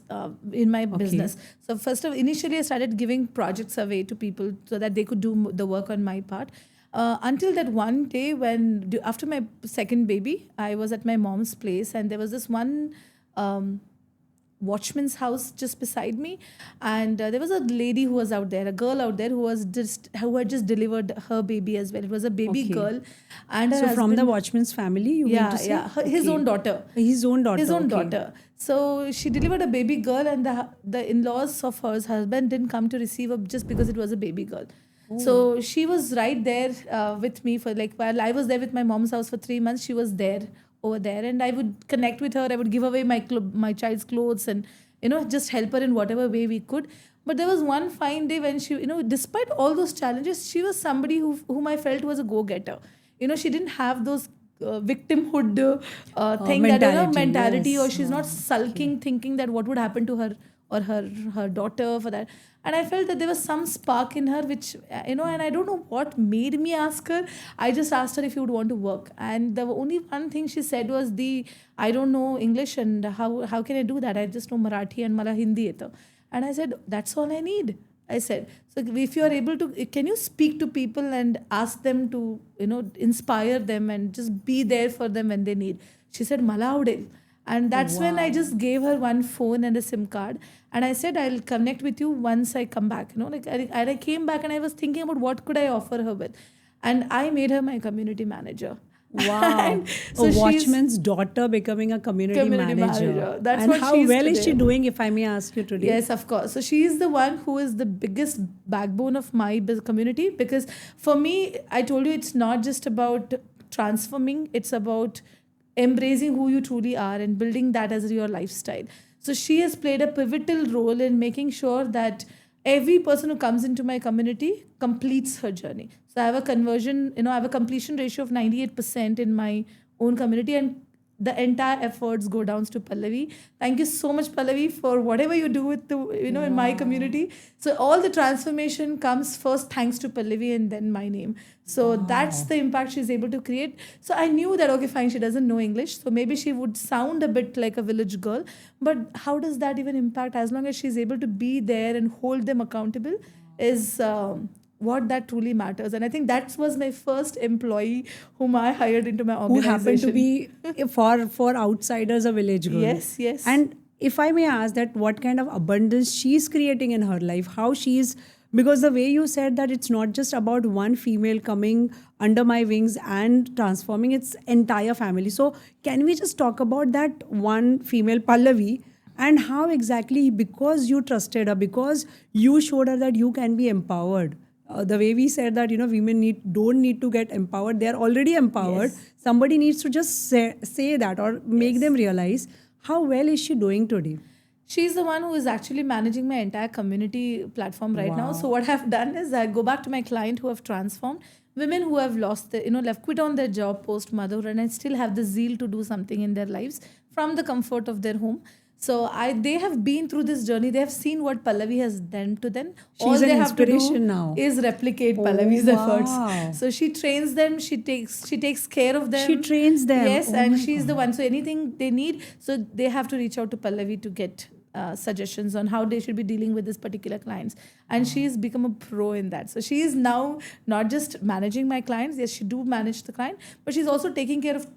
in my Okay. business. So initially, I started giving projects away to people so that they could do the work on my part. Until that one day after my second baby, I was at my mom's place, and there was this one. Watchman's house just beside me, and there was a lady who was out there, a girl out there who had just delivered her baby as well. It was a baby Okay. girl, and her So from the husband. Watchman's family, you mean to Yeah, say? yeah, his Okay. own daughter. His own daughter. His own Okay. daughter. So she delivered a baby girl, and the in-laws of her husband didn't come to receive her just because it was a baby girl. Oh. So she was right there with me for, like, while I was there with my mom's house for 3 months, she was there over there, and I would connect with her. I would give away my child's clothes and just help her in whatever way we could. But there was one fine day when she, despite all those challenges, she was somebody whom I felt was a go-getter. She didn't have those victimhood thing, that Mentality. mentality, or Yes. she's not Okay. sulking thinking that what would happen to her or her daughter for that. And I felt that there was some spark in her which, and I don't know what made me ask her. I just asked her if you would want to work, and the only one thing she said was, the I don't know English, and how can I do that? I just know Marathi and Mala Hindi yeto. And I said, that's all I need. I said, so if you are able to, can you speak to people and ask them to, inspire them and just be there for them when they need? She said, Mala avdel. And that's when I Wow. just gave her one phone and a SIM card. And I said, I'll connect with you once I come back. I came back and I was thinking about what could I offer her with. And I made her my community manager. Wow. And A so she's watchman's daughter becoming a community community manager. manager. That's And what how she is well is she today. doing, if I may ask you today? Yes, of course. So she is the one who is the biggest backbone of my community, because for me, I told you, it's not just about transforming, it's about embracing who you truly are and building that as your lifestyle. So she has played a pivotal role in making sure that every person who comes into my community completes her journey. So I have a conversion, I have a completion ratio of 98% in my own community, and the entire efforts go down to Pallavi. Thank you so much, Pallavi, for whatever you do with the, in my Wow. community. So all the transformation comes first thanks to Pallavi and then my name. So that's Wow. the impact she's able to create. So I knew that, okay, fine, she doesn't know English. So maybe she would sound a bit like a village girl. But how does that even impact? As long as she's able to be there and hold them accountable, is what that truly matters. And I think that was my first employee whom I hired into my Who happened to organization. be, for outsiders, a village girl. Yes, yes. And if I may ask that, what kind of abundance she's creating in her life, how she's, because the way you said that it's not just about one female coming under my wings and transforming its entire family. So can we just talk about that one female, Pallavi, and how exactly, because you trusted her, because you showed her that you can be empowered. The way we said that, women don't need to get empowered, they are already empowered. Yes. Somebody needs to just say that, or make them Yes. realize. How well is she doing today? She's the one who is actually managing my entire community platform right now. So Wow. what I've done is I go back to my client who have transformed, women who have lost their, left, quit on their job post motherhood, and I still have the zeal to do something in their lives from the comfort of their home. So they have been through this journey. They have seen what Pallavi has done to them. All She's an they have to inspiration do now. is replicate Oh, Pallavi's efforts. wow. So she trains them. She takes care of She them. trains them. Yes, Oh and my she's the God. one. So anything they need, so they have to reach out to Pallavi to get suggestions on how they should be dealing with this particular clients. And she's become a pro in that. So she is now not just managing my clients. Yes, she do manage the client, but she's also taking care of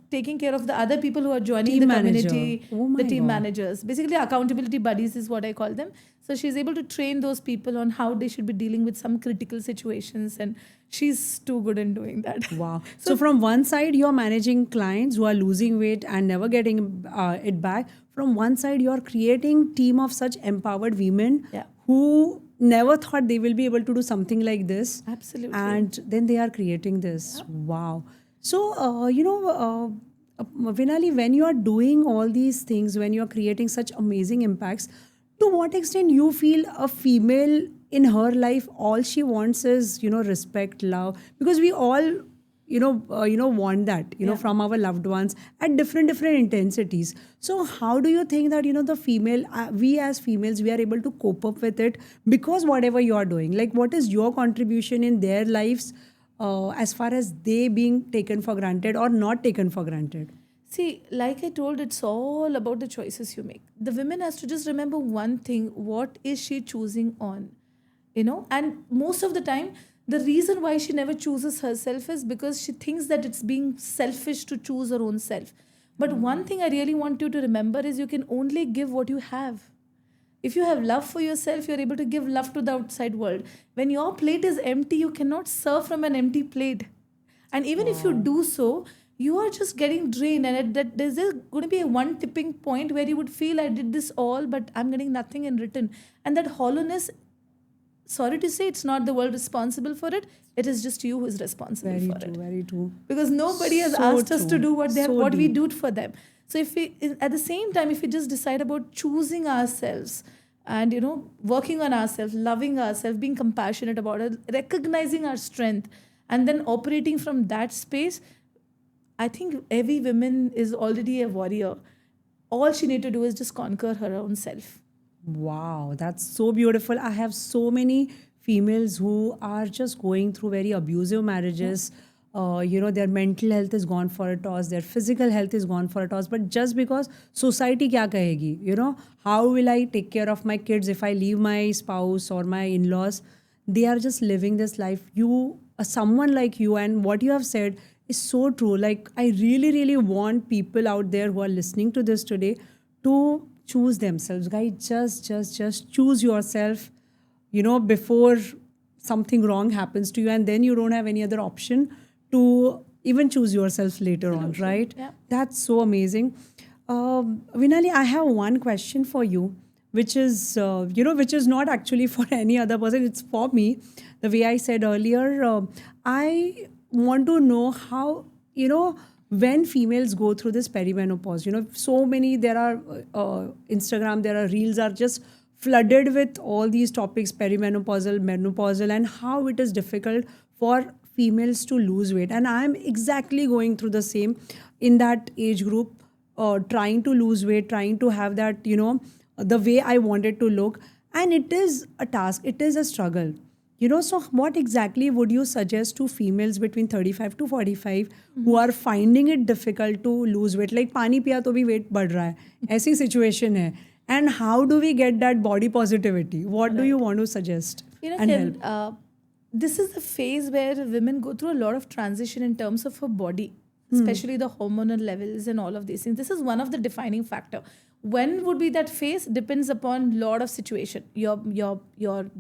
the other people who are joining Team the manager. community, Oh the my team God. managers. Basically, accountability buddies is what I call them. So she's able to train those people on how they should be dealing with some critical situations, and she's too good in doing that. Wow. So So from one side, you're managing clients who are losing weight and never getting it back. From one side, you're creating team of such empowered women yeah, who never thought they will be able to do something like this, absolutely. and then they are creating this. Wow. So Vinali, when you are doing all these things, when you are creating such amazing impacts, to what extent you feel a female in her life, all she wants is, respect, love, because we all, want that, Yeah. from our loved ones at different intensities. So how do you think that, the female, we as females, we are able to cope up with it, because whatever you are doing, like, what is your contribution in their lives, as far as they being taken for granted or not taken for granted? See, like I told, it's all about the choices you make. The women has to just remember one thing: what is she choosing on? And most of the time, the reason why she never chooses herself is because she thinks that it's being selfish to choose her own self. But one thing I really want you to remember is you can only give what you have. If you have love for yourself, you're able to give love to the outside world. When your plate is empty, you cannot serve from an empty plate. And even if you Wow. do so, you are just getting drained. And that there's going to be a one tipping point where you would feel, I did this all, but I'm getting nothing in return. And that hollowness, sorry to say, it's not the world responsible for it. It is just you who is responsible Very for true, it, very true. because nobody has So asked us to true. do what So what we deep. do for them. So if we, at the same time, if we just decide about choosing ourselves and working on ourselves, loving ourselves, being compassionate about it, recognizing our strength, and then operating from that space, I think every woman is already a warrior. All she need to do is just conquer her own self. Wow, that's so beautiful. I have so many females who are just going through very abusive Yeah. marriages. Their mental health is gone for a toss, their physical health is gone for a toss. But just because society kya kahegi, how will I take care of my kids if I leave my spouse or my in-laws? They are just living this life. Someone like you, and what you have said is so true. Like, I really, really want people out there who are listening to this today to choose themselves. Guys, just choose yourself, before something wrong happens to you, and then you don't have any other option to even choose yourself later on, Absolutely. right? Yeah. That's so amazing. Vinali, I have one question for you, which is, which is not actually for any other person. It's for me. The way I said earlier, I want to know how, when females go through this perimenopause, so many, there are Instagram, there are reels are just flooded with all these topics, perimenopausal, menopausal, and how it is difficult for females to lose weight. And I'm exactly going through the same in that age group, trying to lose weight, trying to have that, the way I wanted to look. And it is a task, it is a struggle. So what exactly would you suggest to females between 35 to 45 who are finding it difficult to lose weight? Like पानी पिया तो भी weight बढ़ रहा है. ऐसी situation है. And how do we get that body positivity? What do you want to suggest and Ken, help? this is the phase where women go through a lot of transition in terms of her body, especially the hormonal levels and all of these things. This is one of the defining factor. When would be that phase depends upon lot of situation. Your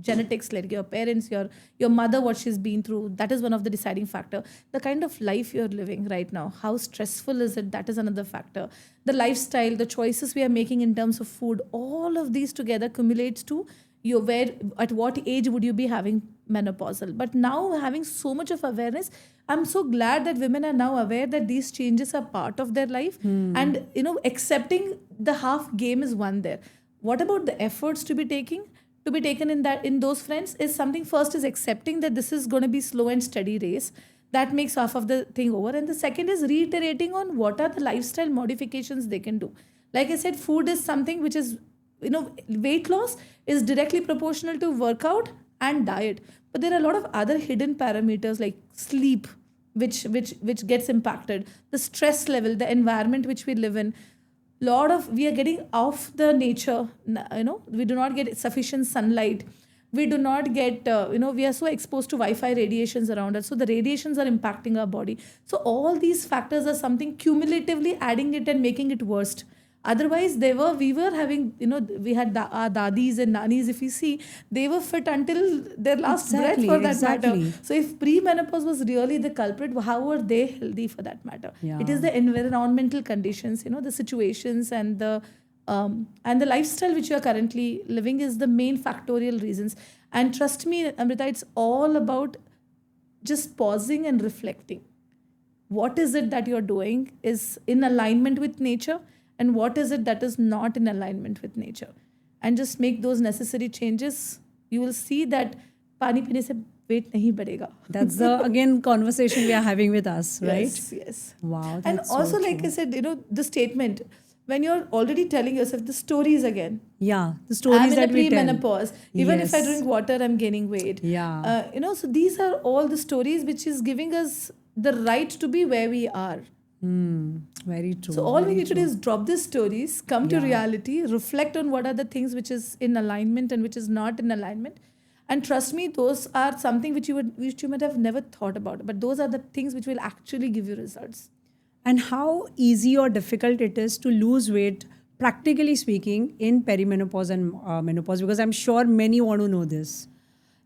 genetics, like your parents, your mother, what she's been through. That is one of the deciding factor. The kind of life you're living right now, how stressful is it? That is another factor. The lifestyle, the choices we are making in terms of food, all of these together accumulates to you where at what age would you be having menopausal. But now having so much of awareness, I'm so glad that women are now aware that these changes are part of their life, and accepting the half game is one there. What about the efforts to be taken in those friends is something. First is accepting that this is going to be slow and steady race. That makes half of the thing over. And the second is reiterating on what are the lifestyle modifications they can do. Like I said, food is something which is, weight loss is directly proportional to workout and diet. But there are a lot of other hidden parameters like sleep, which gets impacted, the stress level, the environment which we live in. We are getting off the nature. We do not get sufficient sunlight. We do not get, we are so exposed to Wi-Fi radiations around us. So the radiations are impacting our body. So all these factors are something cumulatively adding it and making it worst. Otherwise, we were having, we had our dadis and nanis, if you see, they were fit until their last breath for that matter. So if pre-menopause was really the culprit, how were they healthy for that matter? It is the environmental conditions, the situations and the lifestyle which you are currently living is the main factorial reasons. And trust me, Amrita, it's all about just pausing and reflecting. What is it that you're doing is in alignment with nature, and what is it that is not in alignment with nature, and just make those necessary changes. You will see that pani pine se weight nahi badega. That's the, again, conversation we are having with us, right? Yes. Wow. And That's also, so like true. I said, the statement, when you're already telling yourself the stories again. Yeah, the I'm stories in a that we tell. pre-menopause. Even if I Yes. drink water, I'm gaining weight. Yeah. So these are all the stories which is giving us the right to be where we are. Very true. So all we very need to do true. is drop these stories, come to Yeah. reality, reflect on what are the things which is in alignment and which is not in alignment. And trust me, those are something which you might have never thought about. But those are the things which will actually give you results. And how easy or difficult it is to lose weight, practically speaking, in perimenopause and menopause, because I'm sure many want to know this.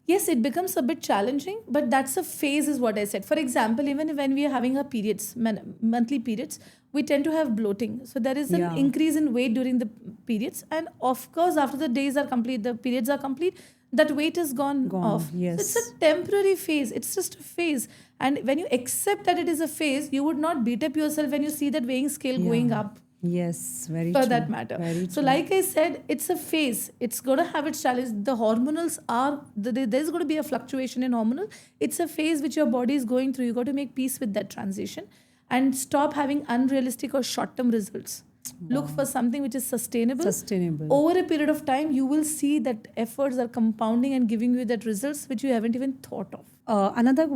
Yes, it becomes a bit challenging, but that's a phase, is what I said. For example, even when we are having our periods, monthly periods, we tend to have bloating. So there is an Yeah. increase in weight during the periods. And of course, after the days are complete, the periods are complete, that weight is gone off. So it's Yes. a temporary phase. It's just a phase. And when you accept that it is a phase, you would not beat up yourself when you see that weighing scale going Yeah. up Yes. Very for true. that matter. Very So, true. like I said, it's a phase. It's going to have its challenge. The hormonals there's going to be a fluctuation in hormonal. It's a phase which your body is going through. You got to make peace with that transition and stop having unrealistic or short term results. Look for something which is sustainable. Sustainable. Over a period of time, you will see that efforts are compounding and giving you that results which you haven't even thought of. Another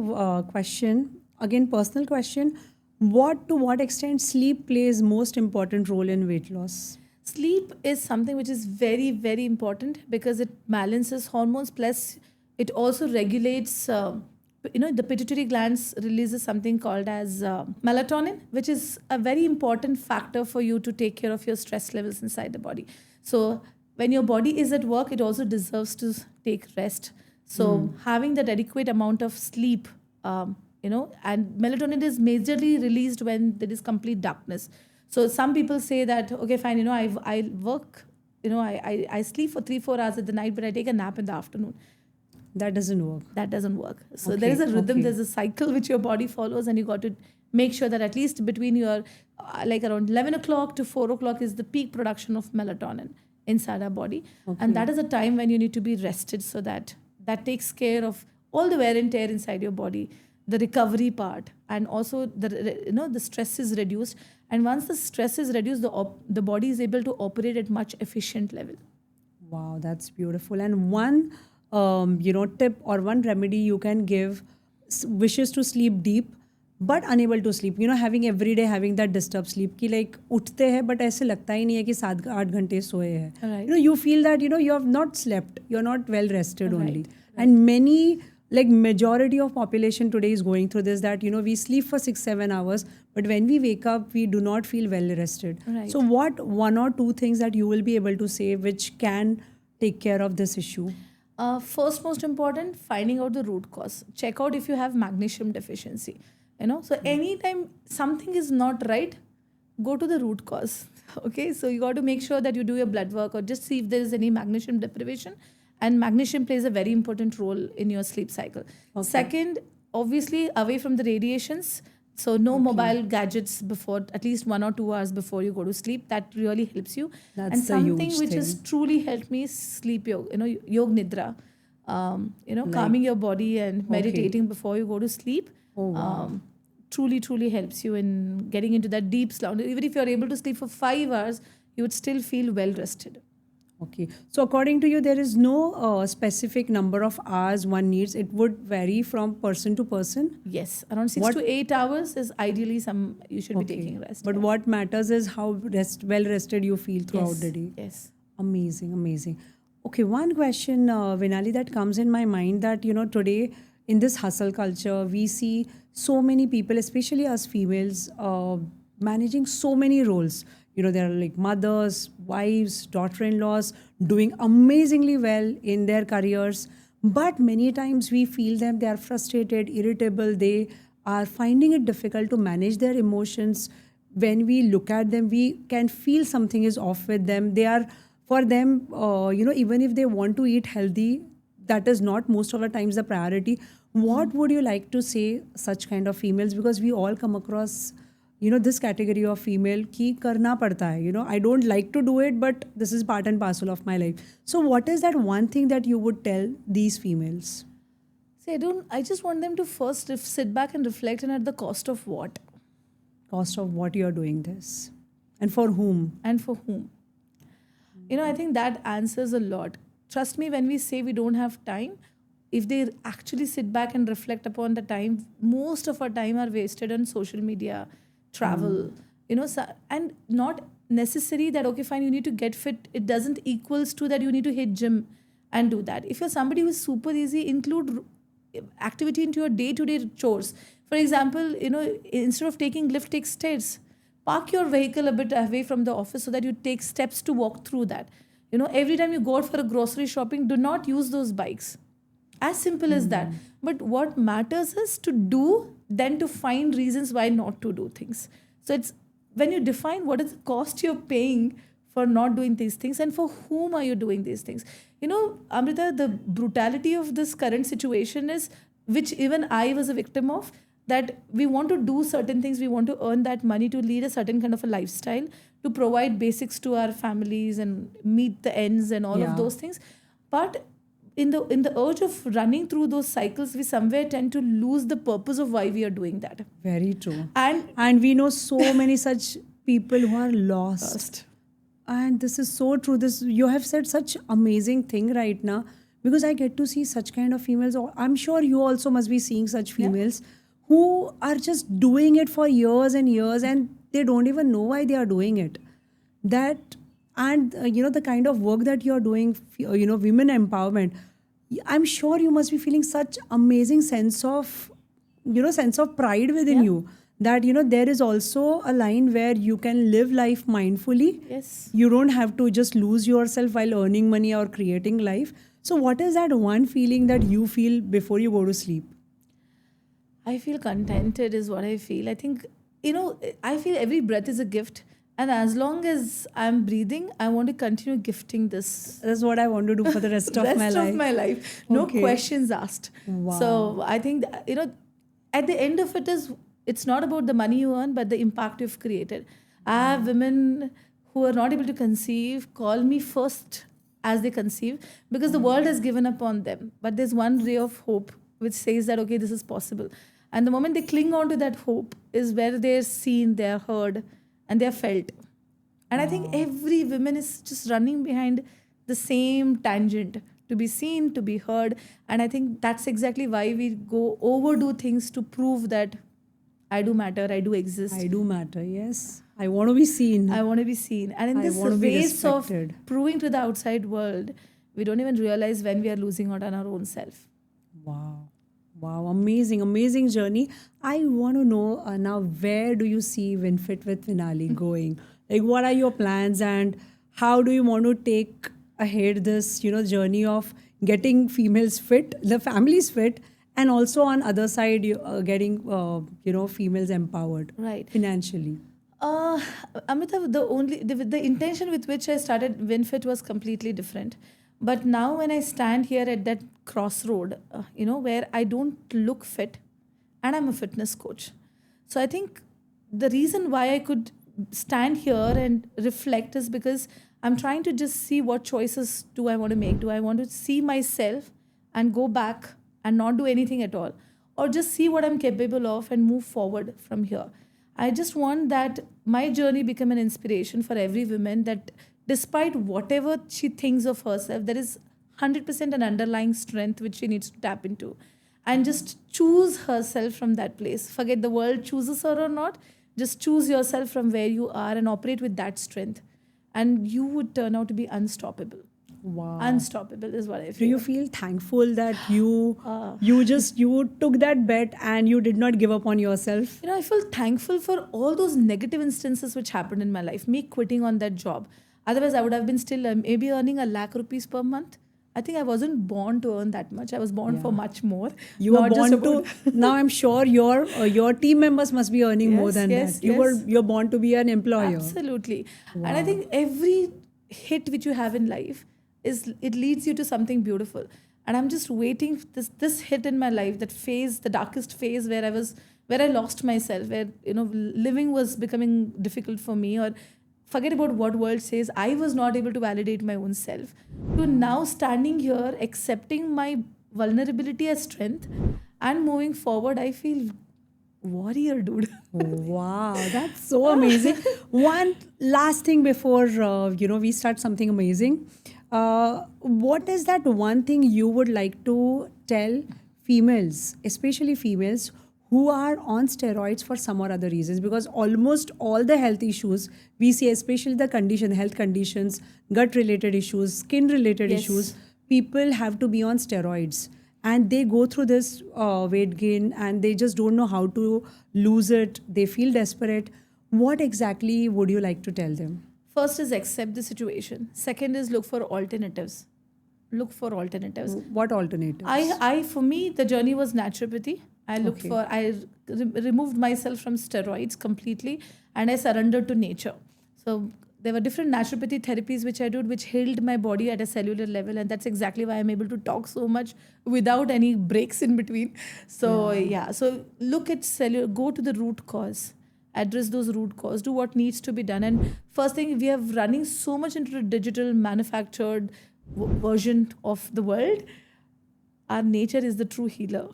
question, again, personal question. To what extent sleep plays most important role in weight loss? Sleep is something which is very, very important because it balances hormones. Plus, it also regulates. The pituitary glands releases something called as melatonin, which is a very important factor for you to take care of your stress levels inside the body. So, when your body is at work, it also deserves to take rest. So, having that adequate amount of sleep, and melatonin is majorly released when there is complete darkness. So some people say that, okay, fine, I work, I sleep for 3-4 hours at the night, but I take a nap in the afternoon. That doesn't work. That doesn't work. So there Okay, is a rhythm, okay. there's a cycle which your body follows, and you got to make sure that at least between your like around 11 o'clock to 4 o'clock is the peak production of melatonin inside our body. And that is a time when you need to be rested, so that takes care of all the wear and tear inside your body, the recovery part, and also the stress is reduced. And once the stress is reduced, the body is able to operate at much efficient level. Wow, that's beautiful. And one, tip or one remedy you can give wishes to sleep deep but unable to sleep. Having every day having that disturbed sleep कि like उठते हैं but ऐसे लगता ही नहीं है कि 7-8 घंटे सोए हैं. Right. You feel that you have not slept. You're not well rested only. Right. And many, like majority of population today is going through this, that we sleep for 6-7 hours, but when we wake up we do not feel well rested. Right. So what one or two things that you will be able to say which can take care of this issue? First, most important, finding out the root cause. Check out if you have magnesium deficiency. So anytime something is not right, go to the root cause. Okay, so you got to make sure that you do your blood work or just see if there is any magnesium deprivation. And magnesium plays a very important role in your sleep cycle. Okay. Second, obviously away from the radiations. So no mobile gadgets before, at least 1 or 2 hours before you go to sleep. That really helps you. That's and a something huge which has thing. truly helped me is sleep yoga, yog nidra. Calming your body and meditating before you go to sleep. Oh, wow. Truly helps you in getting into that deep slumber. Even if you're able to sleep for 5 hours, you would still feel well rested. Okay. So according to you, there is no specific number of hours one needs. It would vary from person to person. Yes, around 6 to 8 hours is ideally you should be taking rest. But what matters is how well rested you feel throughout Yes, the day. yes. Amazing. Okay, one question, Vinali, that comes in my mind, that today in this hustle culture, we see so many people, especially us females, managing so many roles. There are like mothers, wives, daughter-in-laws doing amazingly well in their careers. But many times we feel them, they are frustrated, irritable, they are finding it difficult to manage their emotions. When we look at them, we can feel something is off with them. They are, for them, even if they want to eat healthy, that is not most of the times the priority. What would you like to say such kind of females? Because we all come across this category of female ki karna padta hai. I don't like to do it, but this is part and parcel of my life. So what is that one thing that you would tell these females? See, I just want them to first sit back and reflect, and at the cost of what? Cost of what you are doing this. And for whom? And for whom? I think that answers a lot. Trust me, when we say we don't have time, if they actually sit back and reflect upon the time, most of our time are wasted on social media, travel, and not necessary that, okay, fine, you need to get fit. It doesn't equals to that you need to hit gym and do that. If you're somebody who is super easy, include activity into your day-to-day chores. For example, instead of taking lift, take stairs. Park your vehicle a bit away from the office so that you take steps to walk through that. Every time you go out for a grocery shopping, do not use those bikes. As simple as that. But what matters is to do, then to find reasons why not to do things. So it's when you define what is the cost you're paying for not doing these things and for whom are you doing these things. Amrita, the brutality of this current situation is, which even I was a victim of, that we want to do certain things, we want to earn that money to lead a certain kind of a lifestyle, to provide basics to our families and meet the ends and all of those things. But in the urge of running through those cycles, we somewhere tend to lose the purpose of why we are doing that. Very true. And we know so many such people who are lost. And this is so true. This, you have said such amazing thing right now, because I get to see such kind of females. I'm sure you also must be seeing such females who are just doing it for years and years, and they don't even know why they are doing it. That, and the kind of work that you're doing, women empowerment, I'm sure you must be feeling such amazing sense of pride within you, that there is also a line where you can live life mindfully. yes, You don't have to just lose yourself while earning money or creating life. So what is that one feeling that you feel before you go to sleep? I feel contented is what I feel. I think, I feel every breath is a gift. And as long as I'm breathing, I want to continue gifting this That's what I want to do for the rest of my rest of life. my life. No Okay. questions asked. Wow. So I think, at the end of it is, it's not about the money you earn, but the impact you've created. I have women who are not able to conceive call me first as they conceive because the world has given up on them. But there's one ray of hope which says that, okay, this is possible. And the moment they cling on to that hope is where they're seen, they're heard, and they're felt. And I think Wow. every woman is just running behind the same tangent to be seen, to be heard. And I think that's exactly why we go overdo things to prove that I do matter, I do exist, I do matter. Yes. I want to be I seen. want to be seen. And in I this want to be race of respected. proving to the outside world, we don't even realize when we are losing out on our own self. Wow. Wow. Amazing, amazing journey. I want to know now, where do you see WinFit with Vinali going? Like, what are your plans, and how do you want to take ahead this, journey of getting females fit, the families fit, and also on other side, getting, females empowered Right. financially? Uh, Amrita, the intention with which I started WinFit was completely different. But now when I stand here at that crossroad, where I don't look fit, and I'm a fitness coach. So I think the reason why I could stand here and reflect is because I'm trying to just see what choices do I want to make. Do I want to see myself and go back and not do anything at all, or just see what I'm capable of and move forward from here? I just want that my journey become an inspiration for every woman, that despite whatever she thinks of herself, there is 100% an underlying strength which she needs to tap into and just choose herself from that place. Forget the world chooses her or not. Just choose yourself from where you are and operate with that strength. And you would turn out to be unstoppable. Wow. Unstoppable is what I Do you feel. feel thankful that you took that bet and you did not give up on yourself? I feel thankful for all those negative instances which happened in my life. Me quitting on that job. Otherwise, I would have been still maybe earning a lakh rupees per month. I think I wasn't born to earn that much. I was born for Yeah. much more. You were Not just born about. to, now I'm sure your team members must be earning more Yes, than yes, that. yes. You're born to be an employer. Absolutely. And I Wow. think every hit which you have in life it leads you to something beautiful. And I'm just waiting for this hit in my life, that phase, the darkest phase where I lost myself, where living was becoming difficult for me, or forget about what world says. I was not able to validate my own self. To now standing here, accepting my vulnerability as strength and moving forward, I feel warrior, dude. Wow, that's so amazing. One last thing before we start something amazing. What is that one thing you would like to tell females, especially females who are on steroids for some or other reasons? Because almost all the health issues we see, especially the health conditions, gut related issues, skin related issues, Yes. people have to be on steroids, and they go through this weight gain and they just don't know how to lose it. They feel desperate. What exactly would you like to tell them? First is accept the situation. Second is look for alternatives. Look for alternatives. What alternatives? For me, the journey was naturopathy. Okay. I removed myself from steroids completely and I surrendered to nature. So there were different naturopathy therapies which I did, which healed my body at a cellular level. And that's exactly why I'm able to talk so much without any breaks in between. So, Yeah. yeah. So look at cellular, go to the root cause, address those root cause, do what needs to be done. And first thing, we are running so much into the digital manufactured version of the world. Our nature is the true healer.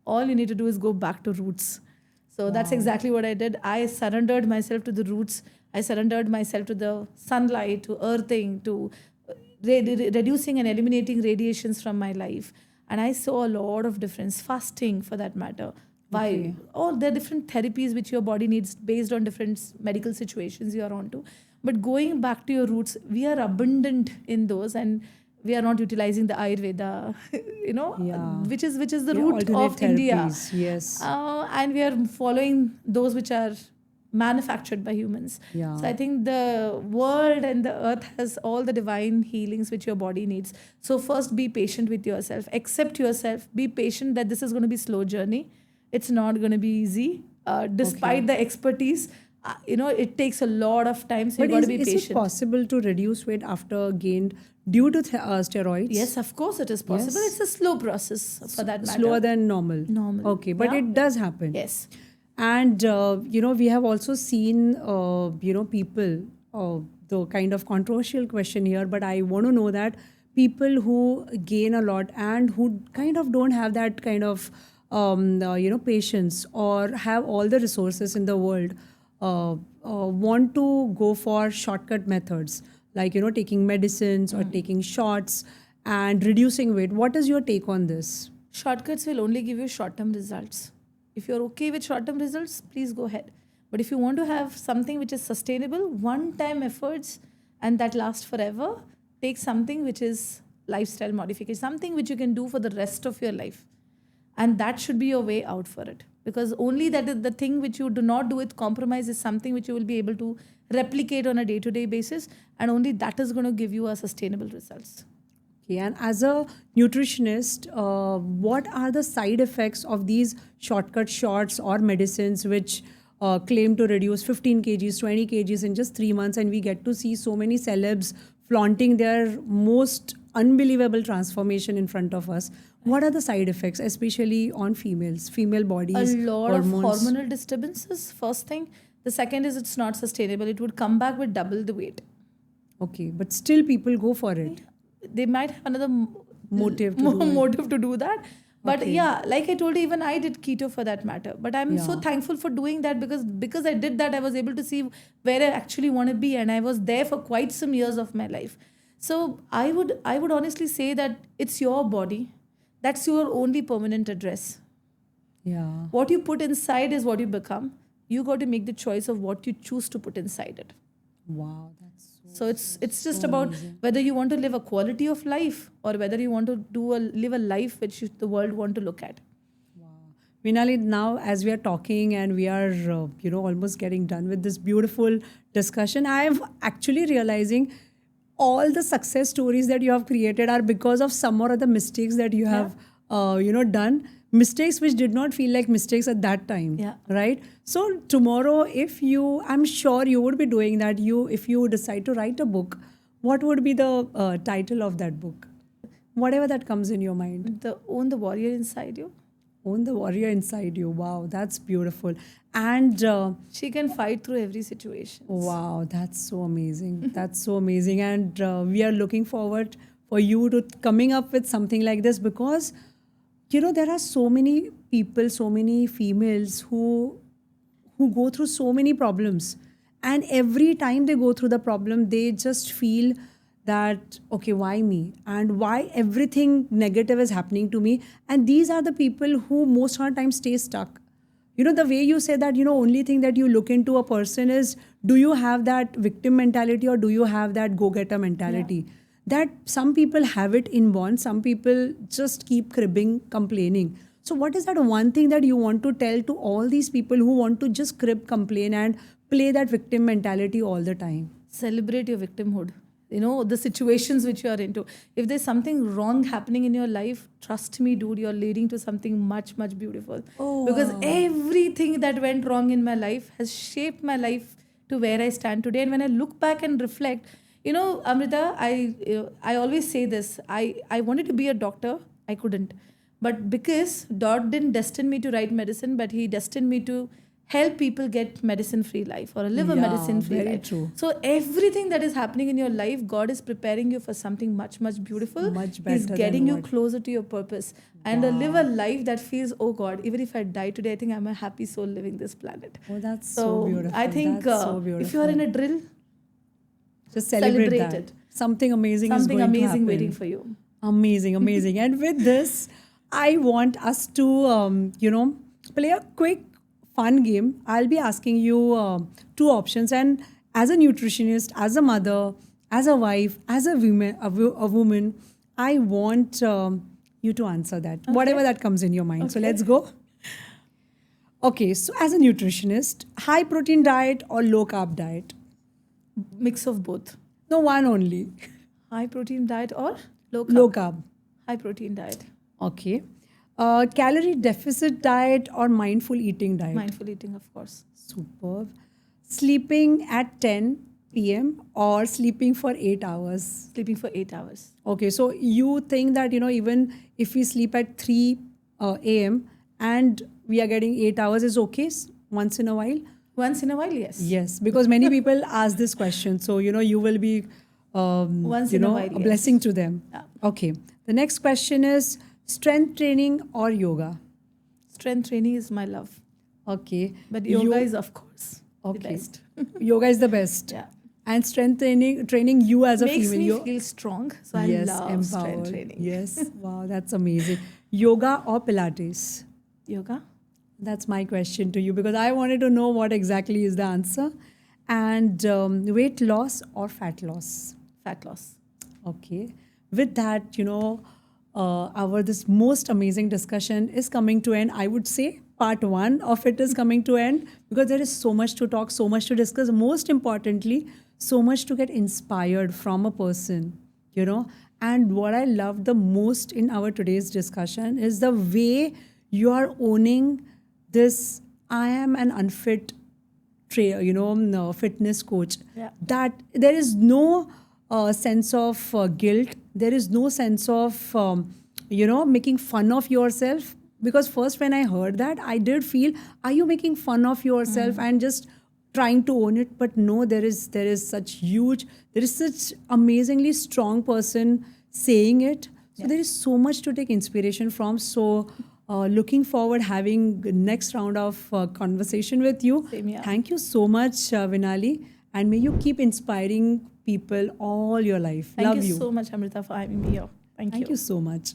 All you need to do is go back to roots. So that's Wow. exactly what I did. I surrendered myself to the roots. I surrendered myself to the sunlight, to earthing, to reducing and eliminating radiations from my life. And I saw a lot of difference. Fasting, for that matter. Why? Okay. Or there are different therapies which your body needs based on different medical situations you are on to. But going back to your roots, we are abundant in those, and we are not utilizing the Ayurveda, Yeah. which is the Yeah. root Alternate of India, therapies. Yes. and we are following those which are manufactured by humans. So Yeah. I think the world and the earth has all the divine healings which your body needs. So first, be patient with yourself. Accept yourself. Be patient that this is going to be slow journey. it's not going to be easy. Despite the expertise, it takes a lot of time. So you But got to be is it patient. possible to reduce weight after gained due to steroids? Yes, of course it is possible. Yes. It's a slow process for that matter. Slower than normal. Normal. Okay, but Yeah. it does happen. Yes. And we have also seen people. The kind of controversial question here, but I want to know that people who gain a lot and who kind of don't have that kind of patience or have all the resources in the world want to go for shortcut methods like taking medicines or taking shots and reducing weight. What is your take on this? Shortcuts will only give you short term results. If you're okay with short term results, please go ahead. But if you want to have something which is sustainable, one time efforts and that lasts forever, take something which is lifestyle modification, something which you can do for the rest of your life. And that should be your way out for it. Because only that is the thing which you do not do with compromise is something which you will be able to replicate on a day to day basis. And only that is going to give you a sustainable results. Okay, and as a nutritionist, what are the side effects of these shortcut shots or medicines which claim to reduce 15 kgs, 20 kgs in just 3 months? And we get to see so many celebs flaunting their most unbelievable transformation in front of us. What are the side effects, especially on females, female bodies, A lot hormones? of hormonal disturbances, first thing. The second is it's not sustainable. It would come back with double the weight. Okay, but still people go for it. They might have another Motive to do it. motive to do that. But Okay. yeah, like I told you, even I did keto for that matter. But I'm so Yeah. thankful for doing that because I did that, I was able to see where I actually want to be, and I was there for quite some years of my life. So I would honestly say that it's your body. That's your only permanent address. Yeah. What you put inside is what you become. You got to make the choice of what you choose to put inside it. Wow, that's So it's just about whether you want to live a quality of life or whether you want to live a life which the world want to look at. Vinali, now as we are talking and we are, almost getting done with this beautiful discussion, I am actually realizing all the success stories that you have created are because of some or other mistakes that you have, done. Mistakes which did not feel like mistakes at that time, Yeah. right? So tomorrow, I'm sure you would be doing that. If you decide to write a book, what would be the title of that book? Whatever that comes in your mind. Own the warrior inside you. Own the warrior inside you. Wow, that's beautiful. And She can fight through every situation. wow, that's so amazing. That's so amazing. And we are looking forward for you to coming up with something like this because, there are so many people, so many females who go through so many problems. And every time they go through the problem, they just feel that, okay, why me? And why everything negative is happening to me? And these are the people who most of the time stay stuck. The way you say that, only thing that you look into a person is, do you have that victim mentality or do you have that go-getter mentality? Yeah. That some people have it inborn, some people just keep cribbing, complaining. So what is that one thing that you want to tell to all these people who want to just crib, complain and play that victim mentality all the time? Celebrate your victimhood. The situations which you are into. If there's something wrong happening in your life, trust me, dude, you're leading to something much, much beautiful. Oh, Because wow. everything that went wrong in my life has shaped my life to where I stand today. And when I look back and reflect, Amrita, I always say this. I wanted to be a doctor. I couldn't. But because God didn't destine me to write medicine, but He destined me to help people get medicine-free life or live a Yeah, medicine-free very life. true. So everything that is happening in your life, God is preparing you for something much, much beautiful. Much He's better getting than you what- closer to your purpose and live a life that feels, oh God, even if I die today, I think I'm a happy soul living this planet. Oh, that's so beautiful. I think That's so if you are in a drill, just celebrate celebrate that. it. Something amazing is Something going to amazing happen. waiting for you. Amazing, amazing. And with this, I want us to, play a quick, fun game. I'll be asking you two options. And as a nutritionist, as a mother, as a wife, as a woman, I want you to answer that, whatever that comes in your mind. So Okay. let's go. Okay, so as a nutritionist, high protein diet or low carb diet? Mix of both. No, one only. High protein diet or low carb? Low carb. High protein diet. Okay. Calorie deficit diet or mindful eating diet? Mindful eating, of course. Superb. Sleeping at 10 p.m. or sleeping for 8 hours? Sleeping for 8 hours. Okay, so you think that, even if we sleep at 3 a.m. and we are getting 8 hours is okay once in a while? Once in a while, yes. Yes, because many people ask this question. So, you will be, Once in a while, a yes. blessing to them. Yeah. Okay. The next question is strength training or yoga? Strength training is my love. Okay. But yoga is, of course, Okay. the best. Yoga is the best. Yeah. And strength training you as a Makes female. me feel strong. So Yes, I love empowered. strength training. Yes. Wow, that's amazing. Yoga or Pilates? Yoga. That's my question to you because I wanted to know what exactly is the answer. And weight loss or fat loss? Fat loss. Okay. With that, our this most amazing discussion is coming to end. I would say part one of it is coming to end because there is so much to talk, so much to discuss. Most importantly, so much to get inspired from a person. And what I love the most in our today's discussion is the way you are owning this. I am an unfit no, fitness coach. Yeah. That there is no sense of guilt. There is no sense of making fun of yourself. Because first when I heard that, I did feel, are you making fun of yourself and just trying to own it? But no, there is such amazingly strong person saying it. So there is so much to take inspiration from. So looking forward having next round of conversation with you. Same here. Thank you so much, Vinali, and may you keep inspiring people all your life. Thank Love you you. so much, Amrita, for having me here. Thank you. Thank you so much.